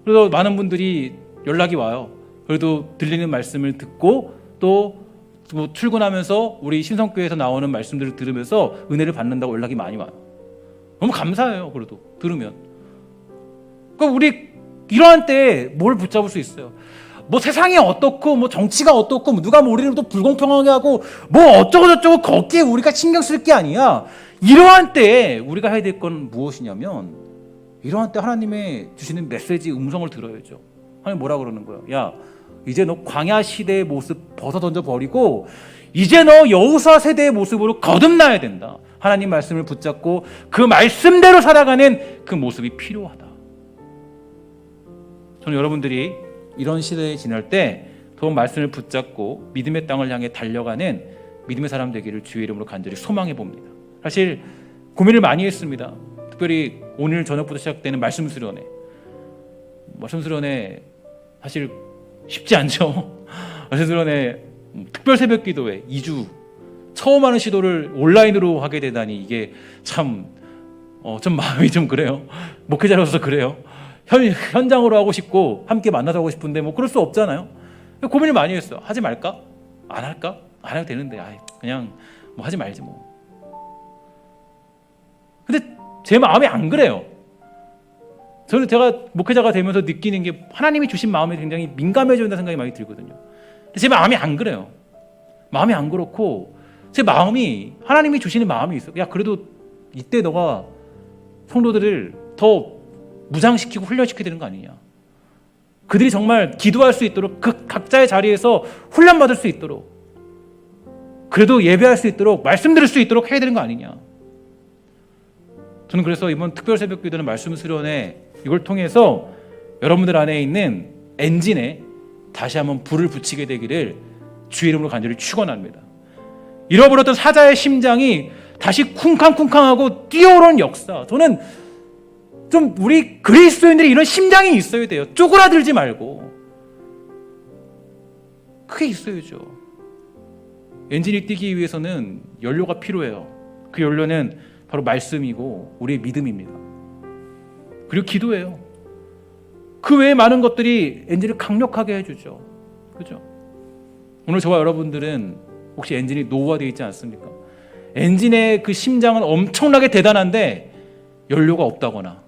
그래서 많은 분들이 연락이 와요. 그래도 들리는 말씀을 듣고 또 출근하면서 우리 신성교회에서 나오는 말씀들을 들으면서 은혜를 받는다고 연락이 많이 와요. 너무 감사해요. 그래도 들으면. 그러니까 우리 이러한 때에 뭘 붙잡을 수 있어요? 뭐 세상이 어떻고 뭐 정치가 어떻고 뭐 누가 뭐 우리를 또 불공평하게 하고 뭐 어쩌고 저쩌고 거기에 우리가 신경 쓸 게 아니야. 이러한 때에 우리가 해야 될 건 무엇이냐면, 이러한 때 하나님의 주시는 메시지 음성을 들어야죠. 하나님 뭐라 그러는 거예요? 야, 이제 너 광야 시대의 모습 벗어 던져 버리고 이제 너 여호수아 세대의 모습으로 거듭나야 된다. 하나님 말씀을 붙잡고 그 말씀대로 살아가는 그 모습이 필요하다. 저는 여러분들이 이런 시대에 지날 때 더 말씀을 붙잡고 믿음의 땅을 향해 달려가는 믿음의 사람 되기를 주의 이름으로 간절히 소망해 봅니다. 사실 고민을 많이 했습니다. 특별히 오늘 저녁부터 시작되는 말씀 수련회. 말씀 수련회 사실 쉽지 않죠. 말씀 수련회 특별 새벽 기도회 2주 처음 하는 시도를 온라인으로 하게 되다니 이게 참 좀 마음이 좀 그래요. 목회자로서 그래요. 현장으로 하고 싶고 함께 만나서 하고 싶은데 뭐 그럴 수 없잖아요. 고민을 많이 했어요. 하지 말까? 안 할까? 안 해도 되는데 그냥 뭐 하지 말지 뭐. 근데 제 마음이 안 그래요. 저는 제가 목회자가 되면서 느끼는 게 하나님이 주신 마음에 굉장히 민감해져야 된다는 생각이 많이 들거든요. 근데 제 마음이 안 그래요. 마음이 안 그렇고 제 마음이 하나님이 주시는 마음이 있어요. 야, 그래도 이때 너가 성도들을 더 무장시키고 훈련시켜야 되는 거 아니냐. 그들이 정말 기도할 수 있도록 그 각자의 자리에서 훈련받을 수 있도록, 그래도 예배할 수 있도록 말씀 들을 수 있도록 해야 되는 거 아니냐. 저는 그래서 이번 특별 새벽 기도는 말씀 수련회 이걸 통해서 여러분들 안에 있는 엔진에 다시 한번 불을 붙이게 되기를 주의 이름으로 간절히 축원합니다. 잃어버렸던 사자의 심장이 다시 쿵쾅쿵쾅하고 뛰어오르는 역사. 저는 좀 우리 그리스도인들이 이런 심장이 있어야 돼요. 쪼그라들지 말고 그게 있어야죠. 엔진이 뛰기 위해서는 연료가 필요해요. 그 연료는 바로 말씀이고 우리의 믿음입니다. 그리고 기도예요. 그 외에 많은 것들이 엔진을 강력하게 해주죠. 그죠? 오늘 저와 여러분들은 혹시 엔진이 노후화되어 있지 않습니까? 엔진의 그 심장은 엄청나게 대단한데 연료가 없다거나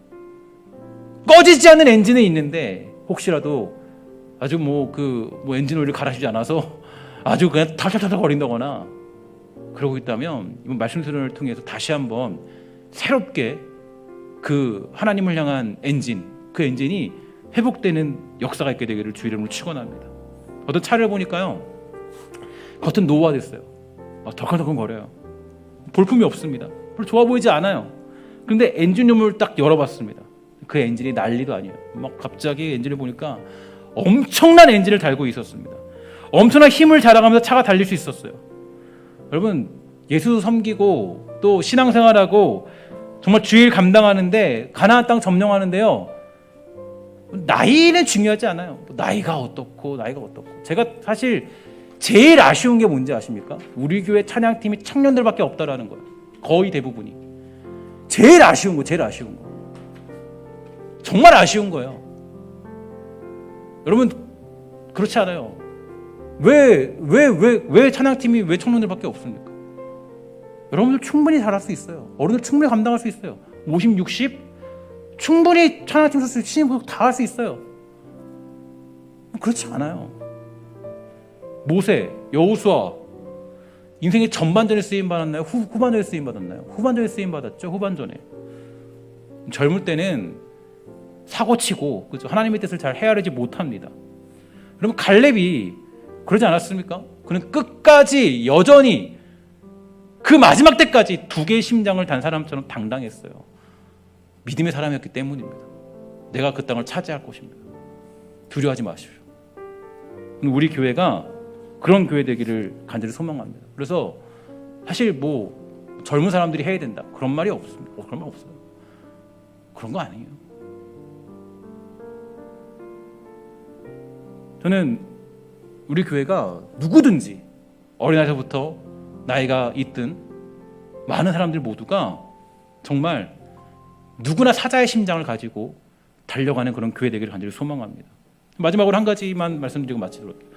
꺼지지 않는 엔진은 있는데 혹시라도 아주 엔진 오일을 갈아주지 않아서 아주 그냥 탈탈탈 거린다거나 그러고 있다면 이번 말씀 수련을 통해서 다시 한번 새롭게 그 하나님을 향한 엔진, 그 엔진이 회복되는 역사가 있게 되기를 주의 이름으로 축원합니다. 어떤 차를 보니까요, 겉은 노후화됐어요. 덜컹덜컹 거려요. 볼품이 없습니다. 별로 좋아 보이지 않아요. 그런데 엔진룸을 딱 열어봤습니다. 그 엔진이 난리도 아니에요. 막 갑자기 엔진을 보니까 엄청난 엔진을 달고 있었습니다. 엄청난 힘을 자랑하면서 차가 달릴 수 있었어요. 여러분, 예수 섬기고 또 신앙생활하고 정말 주일 감당하는데, 가나안 땅 점령하는데요, 나이는 중요하지 않아요. 나이가 어떻고 제가 사실 제일 아쉬운 게 뭔지 아십니까? 우리 교회 찬양팀이 청년들밖에 없다라는 거예요. 거의 대부분이. 제일 아쉬운 거. 정말 아쉬운 거예요. 여러분, 그렇지 않아요? 왜 찬양팀이 왜 청년들밖에 없습니까? 여러분들 충분히 잘할 수 있어요. 어른들 충분히 감당할 수 있어요. 50, 60 충분히 찬양팀 선수 신인 부족 다 할 수 있어요. 그렇지 않아요. 모세, 여호수아 인생의 전반전에 쓰임 받았나요? 후반전에 쓰임 받았나요? 후반전에 쓰임 받았죠. 후반전에. 젊을 때는 사고치고 그렇죠? 하나님의 뜻을 잘 헤아리지 못합니다. 그러면 갈렙이 그러지 않았습니까? 그는 끝까지 여전히 그 마지막 때까지 두 개의 심장을 단 사람처럼 당당했어요. 믿음의 사람이었기 때문입니다. 내가 그 땅을 차지할 것입니다. 두려워하지 마십시오. 우리 교회가 그런 교회 되기를 간절히 소망합니다. 그래서 사실 뭐 젊은 사람들이 해야 된다 그런 말이 없습니다. 그런 말 없어요. 그런 거 아니에요. 저는 우리 교회가 누구든지 어린아이서부터 나이가 있든 많은 사람들 모두가 정말 누구나 사자의 심장을 가지고 달려가는 그런 교회 되기를 간절히 소망합니다. 마지막으로 한 가지만 말씀드리고 마치도록 할게요.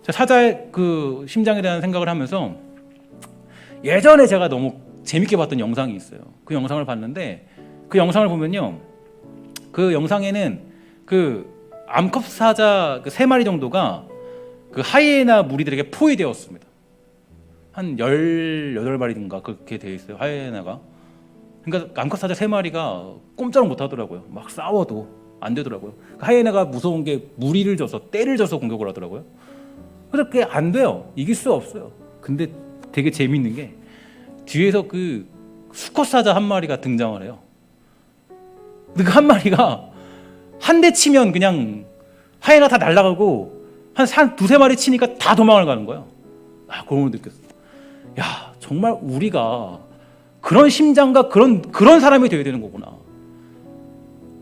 제가 사자의 그 심장에 대한 생각을 하면서 예전에 제가 너무 재밌게 봤던 영상이 있어요. 그 영상을 봤는데 그 영상을 보면요, 그 영상에는 그 암컷 사자 그 3마리 정도가 그 하이에나 무리들에게 포위되었습니다. 한 18마리인가 그렇게 되어 있어요. 하이에나가. 그러니까 암컷 사자 3마리가 꼼짝을 못 하더라고요. 막 싸워도 안 되더라고요. 하이에나가 무서운 게 무리를 줘서 떼를 줘서 공격을 하더라고요. 그래서 그게 안 돼요. 이길 수 없어요. 근데 되게 재밌는 게 뒤에서 그 수컷 사자 한 마리가 등장을 해요. 근데 그 한 마리가 한 대 치면 그냥 하이에나 다 날아가고 한 두세 마리 치니까 다 도망을 가는 거예요. 아, 그런 걸 느꼈어요. 야, 정말 우리가 그런 심장과 그런 사람이 되어야 되는 거구나.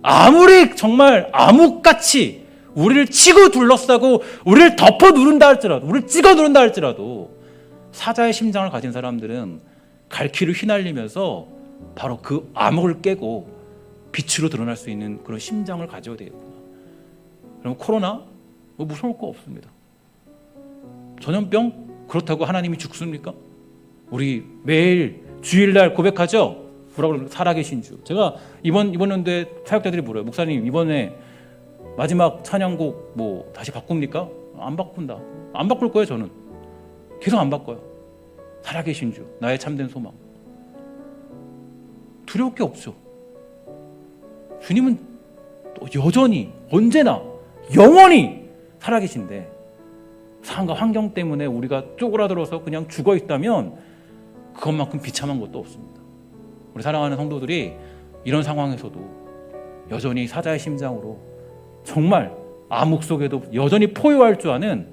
아무리 정말 암흑같이 우리를 치고 둘러싸고 우리를 덮어 누른다 할지라도, 우리를 찍어 누른다 할지라도 사자의 심장을 가진 사람들은 갈퀴를 휘날리면서 바로 그 암흑을 깨고 빛으로 드러날 수 있는 그런 심장을 가져야 되겠구나. 그럼 코로나 뭐 무서울 거 없습니다. 전염병 그렇다고 하나님이 죽습니까? 우리 매일 주일날 고백하죠. 뭐라고 그러면 살아계신 주. 제가 이번 연도에 사역자들이 물어요. 목사님 이번에 마지막 찬양곡 뭐 다시 바꿉니까? 안 바꾼다. 안 바꿀 거예요. 저는 계속 안 바꿔요. 살아계신 주, 나의 참된 소망. 두려울 게 없죠. 주님은 또 여전히 언제나 영원히 살아계신데 상황과 환경 때문에 우리가 쪼그라들어서 그냥 죽어 있다면 그것만큼 비참한 것도 없습니다. 우리 사랑하는 성도들이 이런 상황에서도 여전히 사자의 심장으로 정말 암흑 속에도 여전히 포효할 줄 아는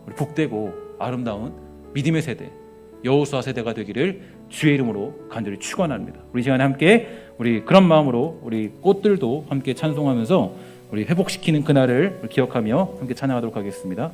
우리 복되고 아름다운 믿음의 세대, 여호수아 세대가 되기를 주의 이름으로 간절히 축원합니다. 우리 시간에 함께 우리 그런 마음으로 우리 꽃들도 함께 찬송하면서 우리 회복시키는 그날을 기억하며 함께 찬양하도록 하겠습니다.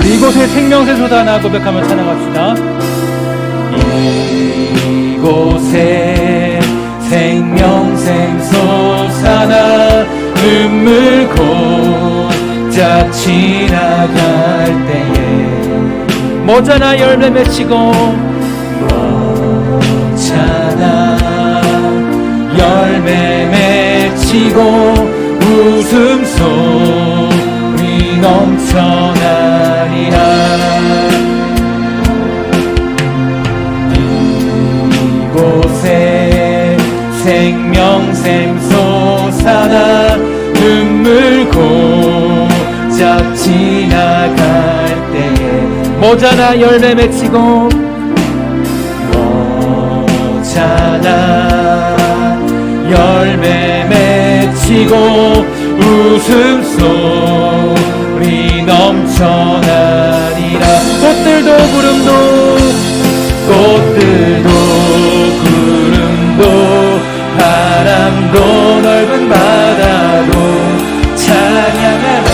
이곳에 생명새 솟아나 고백하며 찬양합시다. 이곳에 생명샘 솟아나 눈물 곧자 지나갈 때에 모자나 열매 맺히고 모자나 열매 맺히고 웃음소리 넘쳐나리라. 이곳에 생명샘 솟아나 눈물 곧자 지나갈 때에 모자나 열매 맺히고 모자나 열매 맺히고 웃음소리 넘쳐나리라. 꽃들도 구름도 꽃들도 구름도 바람도 넓은 바다도 찬양하라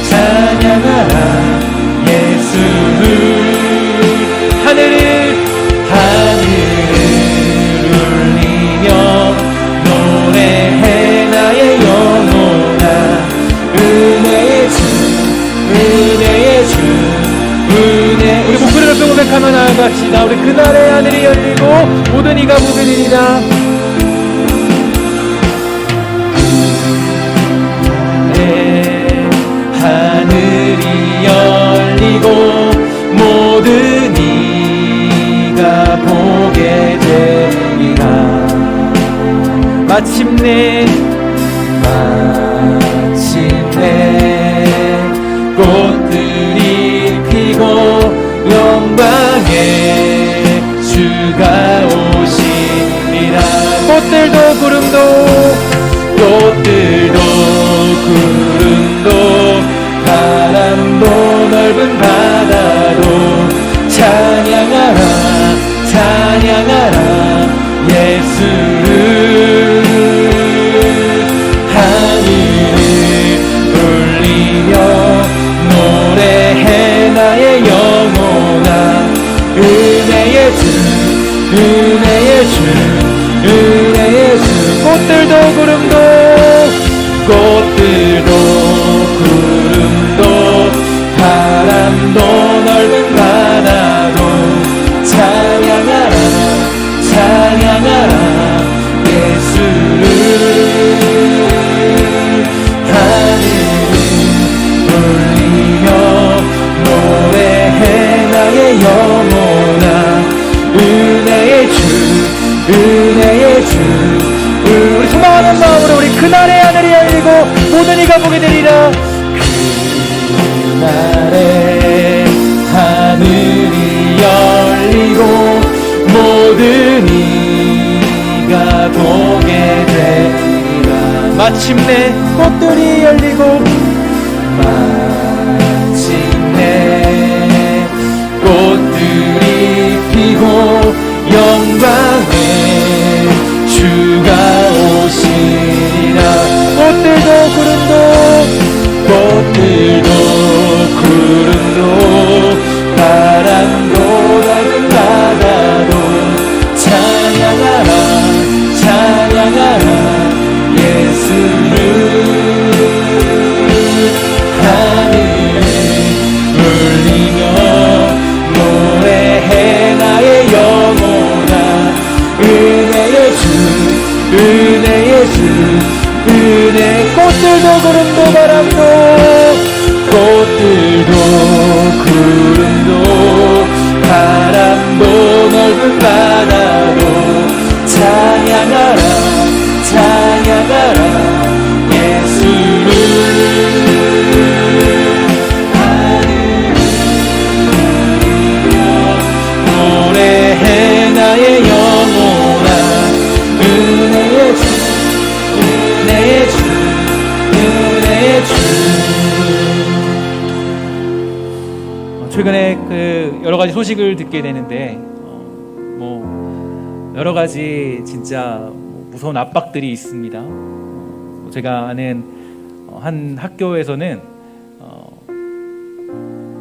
찬양하라 예수를 하늘을 울리며 노래해 나의 영혼아 은혜의 주 은혜의 주 은혜. 우리 목소리를 높여 고백하며 나아갑시다. 우리 그날의 하늘이 열리고 모든 이가 보게 되리라. 하늘이 열리고 모든 이가 보게 되리라. 마침내 꽃들이 피고 영광의 주가 오시리라. 꽃들도 구름도 바람도 넓은 바다도 찬양하라 찬양하라 예수를 하늘을 울리며 노래해 나의 영혼아 은혜의 주 은혜의 주 은혜의 주. 꽃들도 구름도 바람도 넓은 바다도 찬양하라 찬양하라 예수를 하늘을 울리며 노래해 나의 영혼아 은혜의 주 은혜의 주. 우리 소망하는 마음으로 우리 그날의 하늘이 열리고 모든 이가 보게 되리라. 그날의 하늘이 열리고 모든 이가 보게 되리라. 마침내 꽃들이 열리고 마침내 꽃들이 피고 영광의 주가 오시리라. 꽃들도 구름도 바람도 넓은 바다도 찬양하라 찬양하라 예수를 하늘을 울리며 노래해 나의 영혼아 은혜의 주 은혜의 주 은혜. 꽃들도 구름도 바람도 바람도 넓은 바다도 찬양하라 찬양하라 예수를 하늘을 노래해 나의 영혼아 은혜의 주 은혜의 주 은혜의 주. 최근에 그 여러 가지 소식을 듣게 되는데 여러 가지 진짜 무서운 압박들이 있습니다. 제가 아는 한 학교에서는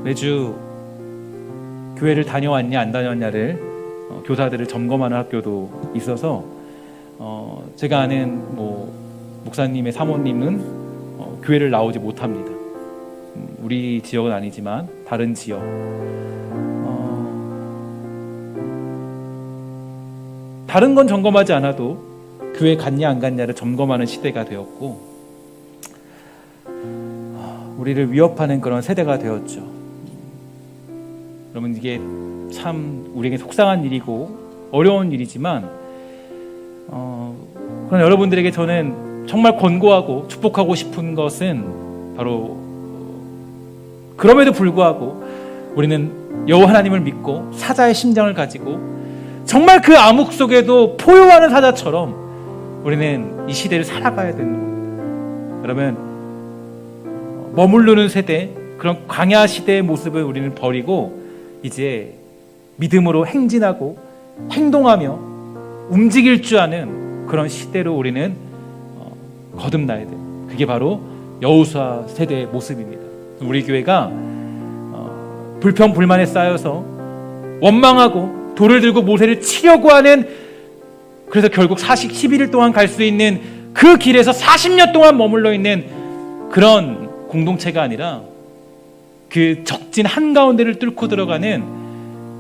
매주 교회를 다녀왔냐 안 다녀왔냐를 교사들을 점검하는 학교도 있어서 제가 아는 목사님의 사모님은 교회를 나오지 못합니다. 우리 지역은 아니지만 다른 지역. 다른 건 점검하지 않아도 교회 갔냐 안 갔냐를 점검하는 시대가 되었고 우리를 위협하는 그런 세대가 되었죠. 여러분 이게 참 우리에게 속상한 일이고 어려운 일이지만 그런 여러분들에게 저는 정말 권고하고 축복하고 싶은 것은 바로 그럼에도 불구하고 우리는 여호와 하나님을 믿고 사자의 심장을 가지고 정말 그 암흑 속에도 포효하는 사자처럼 우리는 이 시대를 살아가야 되는 겁니다. 그러면 머무르는 세대, 그런 광야 시대의 모습을 우리는 버리고 이제 믿음으로 행진하고 행동하며 움직일 줄 아는 그런 시대로 우리는 거듭나야 돼요. 그게 바로 여호수아 세대의 모습입니다. 우리 교회가 불평 불만에 쌓여서 원망하고 돌을 들고 모세를 치려고 하는, 그래서 결국 11일 동안 갈 수 있는 그 길에서 40년 동안 머물러 있는 그런 공동체가 아니라 그 적진 한가운데를 뚫고 들어가는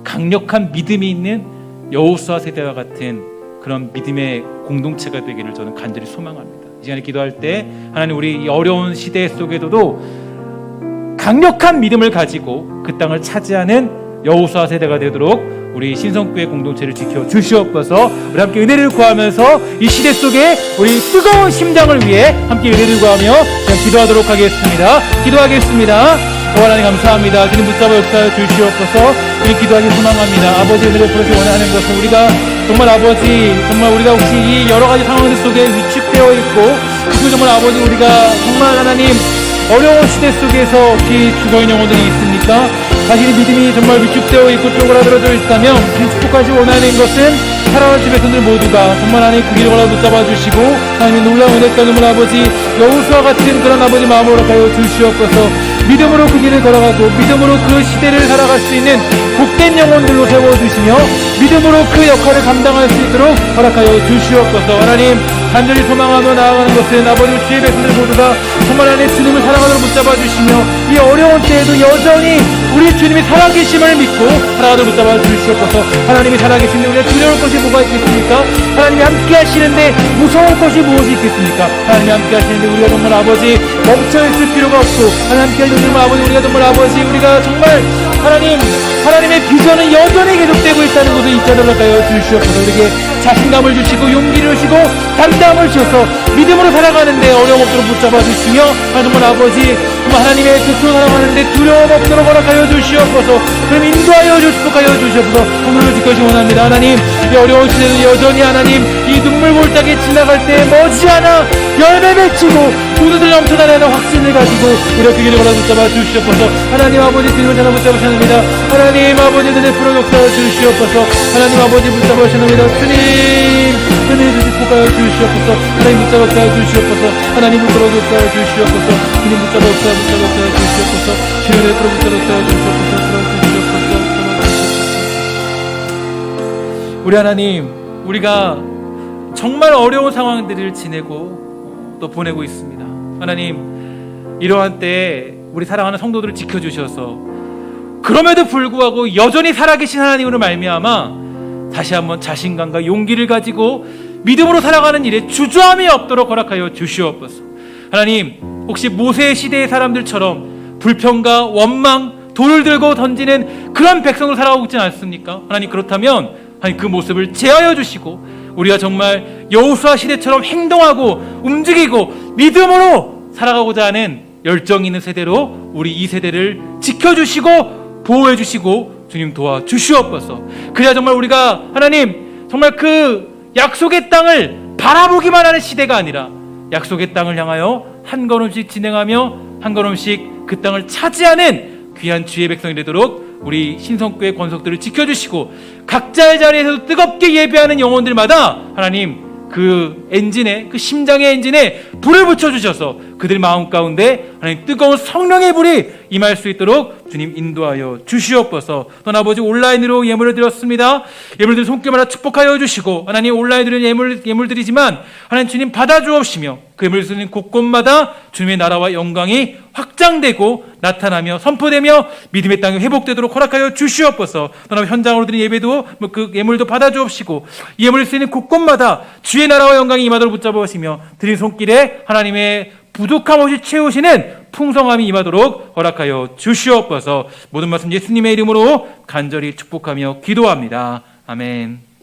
강력한 믿음이 있는 여호수아 세대와 같은 그런 믿음의 공동체가 되기를 저는 간절히 소망합니다. 이 시간에 기도할 때 하나님, 우리 이 어려운 시대 속에서도 강력한 믿음을 가지고 그 땅을 차지하는 여호수아 세대가 되도록 우리 신성교회 공동체를 지켜 주시옵소서. 우리 함께 은혜를 구하면서 이 시대 속에 우리 뜨거운 심장을 위해 함께 은혜를 구하며 기도하도록 하겠습니다. 기도하겠습니다. 하나님 감사합니다. 주님 붙잡아 역사해 주시옵소서. 우리 기도하기 소망합니다. 아버지, 은혜를 베풀어 원하는 것은 우리가 정말 아버지, 정말 우리가 혹시 이 여러 가지 상황들 속에 위축되어 있고, 그리고 정말 아버지, 우리가 정말 하나님 어려운 시대 속에서 혹시 죽어있는 영혼들이 있습니까? 자신의 믿음이 정말 위축되어 있고 쪼그라들어져 있다면 축복하시 원하는 것은 사랑하는 주 백성들 모두가 정말 하나님 그 길을 걸어 붙잡아 주시고 하나님의 놀라운 은혜가 눈물 아버지 여호수아 같은 그런 아버지 마음으로 가여 주시옵소서. 믿음으로 그 길을 걸어가고 믿음으로 그 시대를 살아갈 수 있는 복된 영혼들로 세워주시며 믿음으로 그 역할을 감당할 수 있도록 허락하여 주시옵소서. 하나님 간절히 소망하며 나아가는 것은 아버지 주의 백성들 모두가 정말 하나님 주님을 사랑하도록 붙잡아 주시며 이 어려운 때에도 여전히 우리 주님이 살아계심을 믿고 살아가도록 붙잡아 주시옵소서. 하나님이 살아계신데 우리가 두려울 것이 뭐가 있겠습니까? 하나님이 함께 하시는데 무서울 것이 무엇이 있겠습니까? 하나님이 함께 하시는데 우리가 정말 아버지 멈춰있을 필요가 없고 하나님 함께 해주시면 아버지 우리가 정말 아버지 우리가 정말 하나님의 비전은 여전히 계속되고 있다는 것을 잊지 않도록 하여 주시옵소서. 우리에게 자신감을 주시고 용기를 주시고 담담을 주셔서 믿음으로 살아가는데 어려움 없도록 붙잡아 주시며 정말 아버지 정말 하나님의 뜻으로 살아가는데 두려움 없도록 허락하여 주시옵소서. 그럼 인도하여 축복하여 주시옵소서. 오늘을 지켜주시 원합니다. 하나님 이 어려운 시대는 여전히 하나님 이 눈물 골짜기 지나갈 때 머지않아 열매 맺히고 두드들 넘쳐나는 확신을 가지고 우리가 그 길을 걸어 붙잡아 주시옵소서. 하나님 아버지 주님을 전화 붙잡아 주십니다. 하나님 아버지 눈에 풀어 역사해 주시옵소서. 하나님 아버지 붙잡아 주십니다. 주님 은혜 주시 축복하여 주시옵소서. 하나님 붙잡아 역사해 주시옵소서. 하나님 붙잡아 역사해 주시옵소서. 주님 붙잡아 역사해 주시옵소서. 주님의 풀어 붙잡아 역사해 주시옵소서. 우리 하나님, 우리가 정말 어려운 상황들을 지내고 또 보내고 있습니다. 하나님, 이러한 때에 우리 사랑하는 성도들을 지켜주셔서 그럼에도 불구하고 여전히 살아계신 하나님으로 말미암아 다시 한번 자신감과 용기를 가지고 믿음으로 살아가는 일에 주저함이 없도록 허락하여 주시옵소서. 하나님, 혹시 모세 시대의 사람들처럼 불평과 원망, 돌을 들고 던지는 그런 백성으로 살아가고 있지 않습니까? 하나님, 그렇다면 하나님 그 모습을 제하여 주시고 우리가 정말 여호수아 시대처럼 행동하고 움직이고 믿음으로 살아가고자 하는 열정 있는 세대로 우리 이 세대를 지켜주시고 보호해주시고 주님 도와주시옵소서. 그래야 정말 우리가 하나님 정말 그 약속의 땅을 바라보기만 하는 시대가 아니라 약속의 땅을 향하여 한 걸음씩 진행하며 한 걸음씩 그 땅을 차지하는 귀한 주의 백성이 되도록 우리 신성교회 권속들을 지켜주시고 각자의 자리에서도 뜨겁게 예배하는 영혼들마다 하나님 그 엔진에, 그 심장의 엔진에 불을 붙여주셔서 그들 마음 가운데 하나님 뜨거운 성령의 불이 임할 수 있도록 주님 인도하여 주시옵소서. 또한 아버지 온라인으로 예물을 드렸습니다. 예물들 손길마다 축복하여 주시고 하나님 온라인으로 드리는 예물들이지만 하나님 주님 받아주옵시며 그 예물을 쓰는 곳곳마다 주님의 나라와 영광이 확장되고 나타나며 선포되며 믿음의 땅이 회복되도록 허락하여 주시옵소서. 또한 현장으로 드린 예배도 그 예물도 받아주옵시고 예물을 쓰는 곳곳마다 주의 나라와 영광이 임하도록 붙잡으시며 드린 손길에 하나님의 부족함 없이 채우시는 풍성함이 임하도록 허락하여 주시옵소서. 모든 말씀 예수님의 이름으로 간절히 축복하며 기도합니다. 아멘.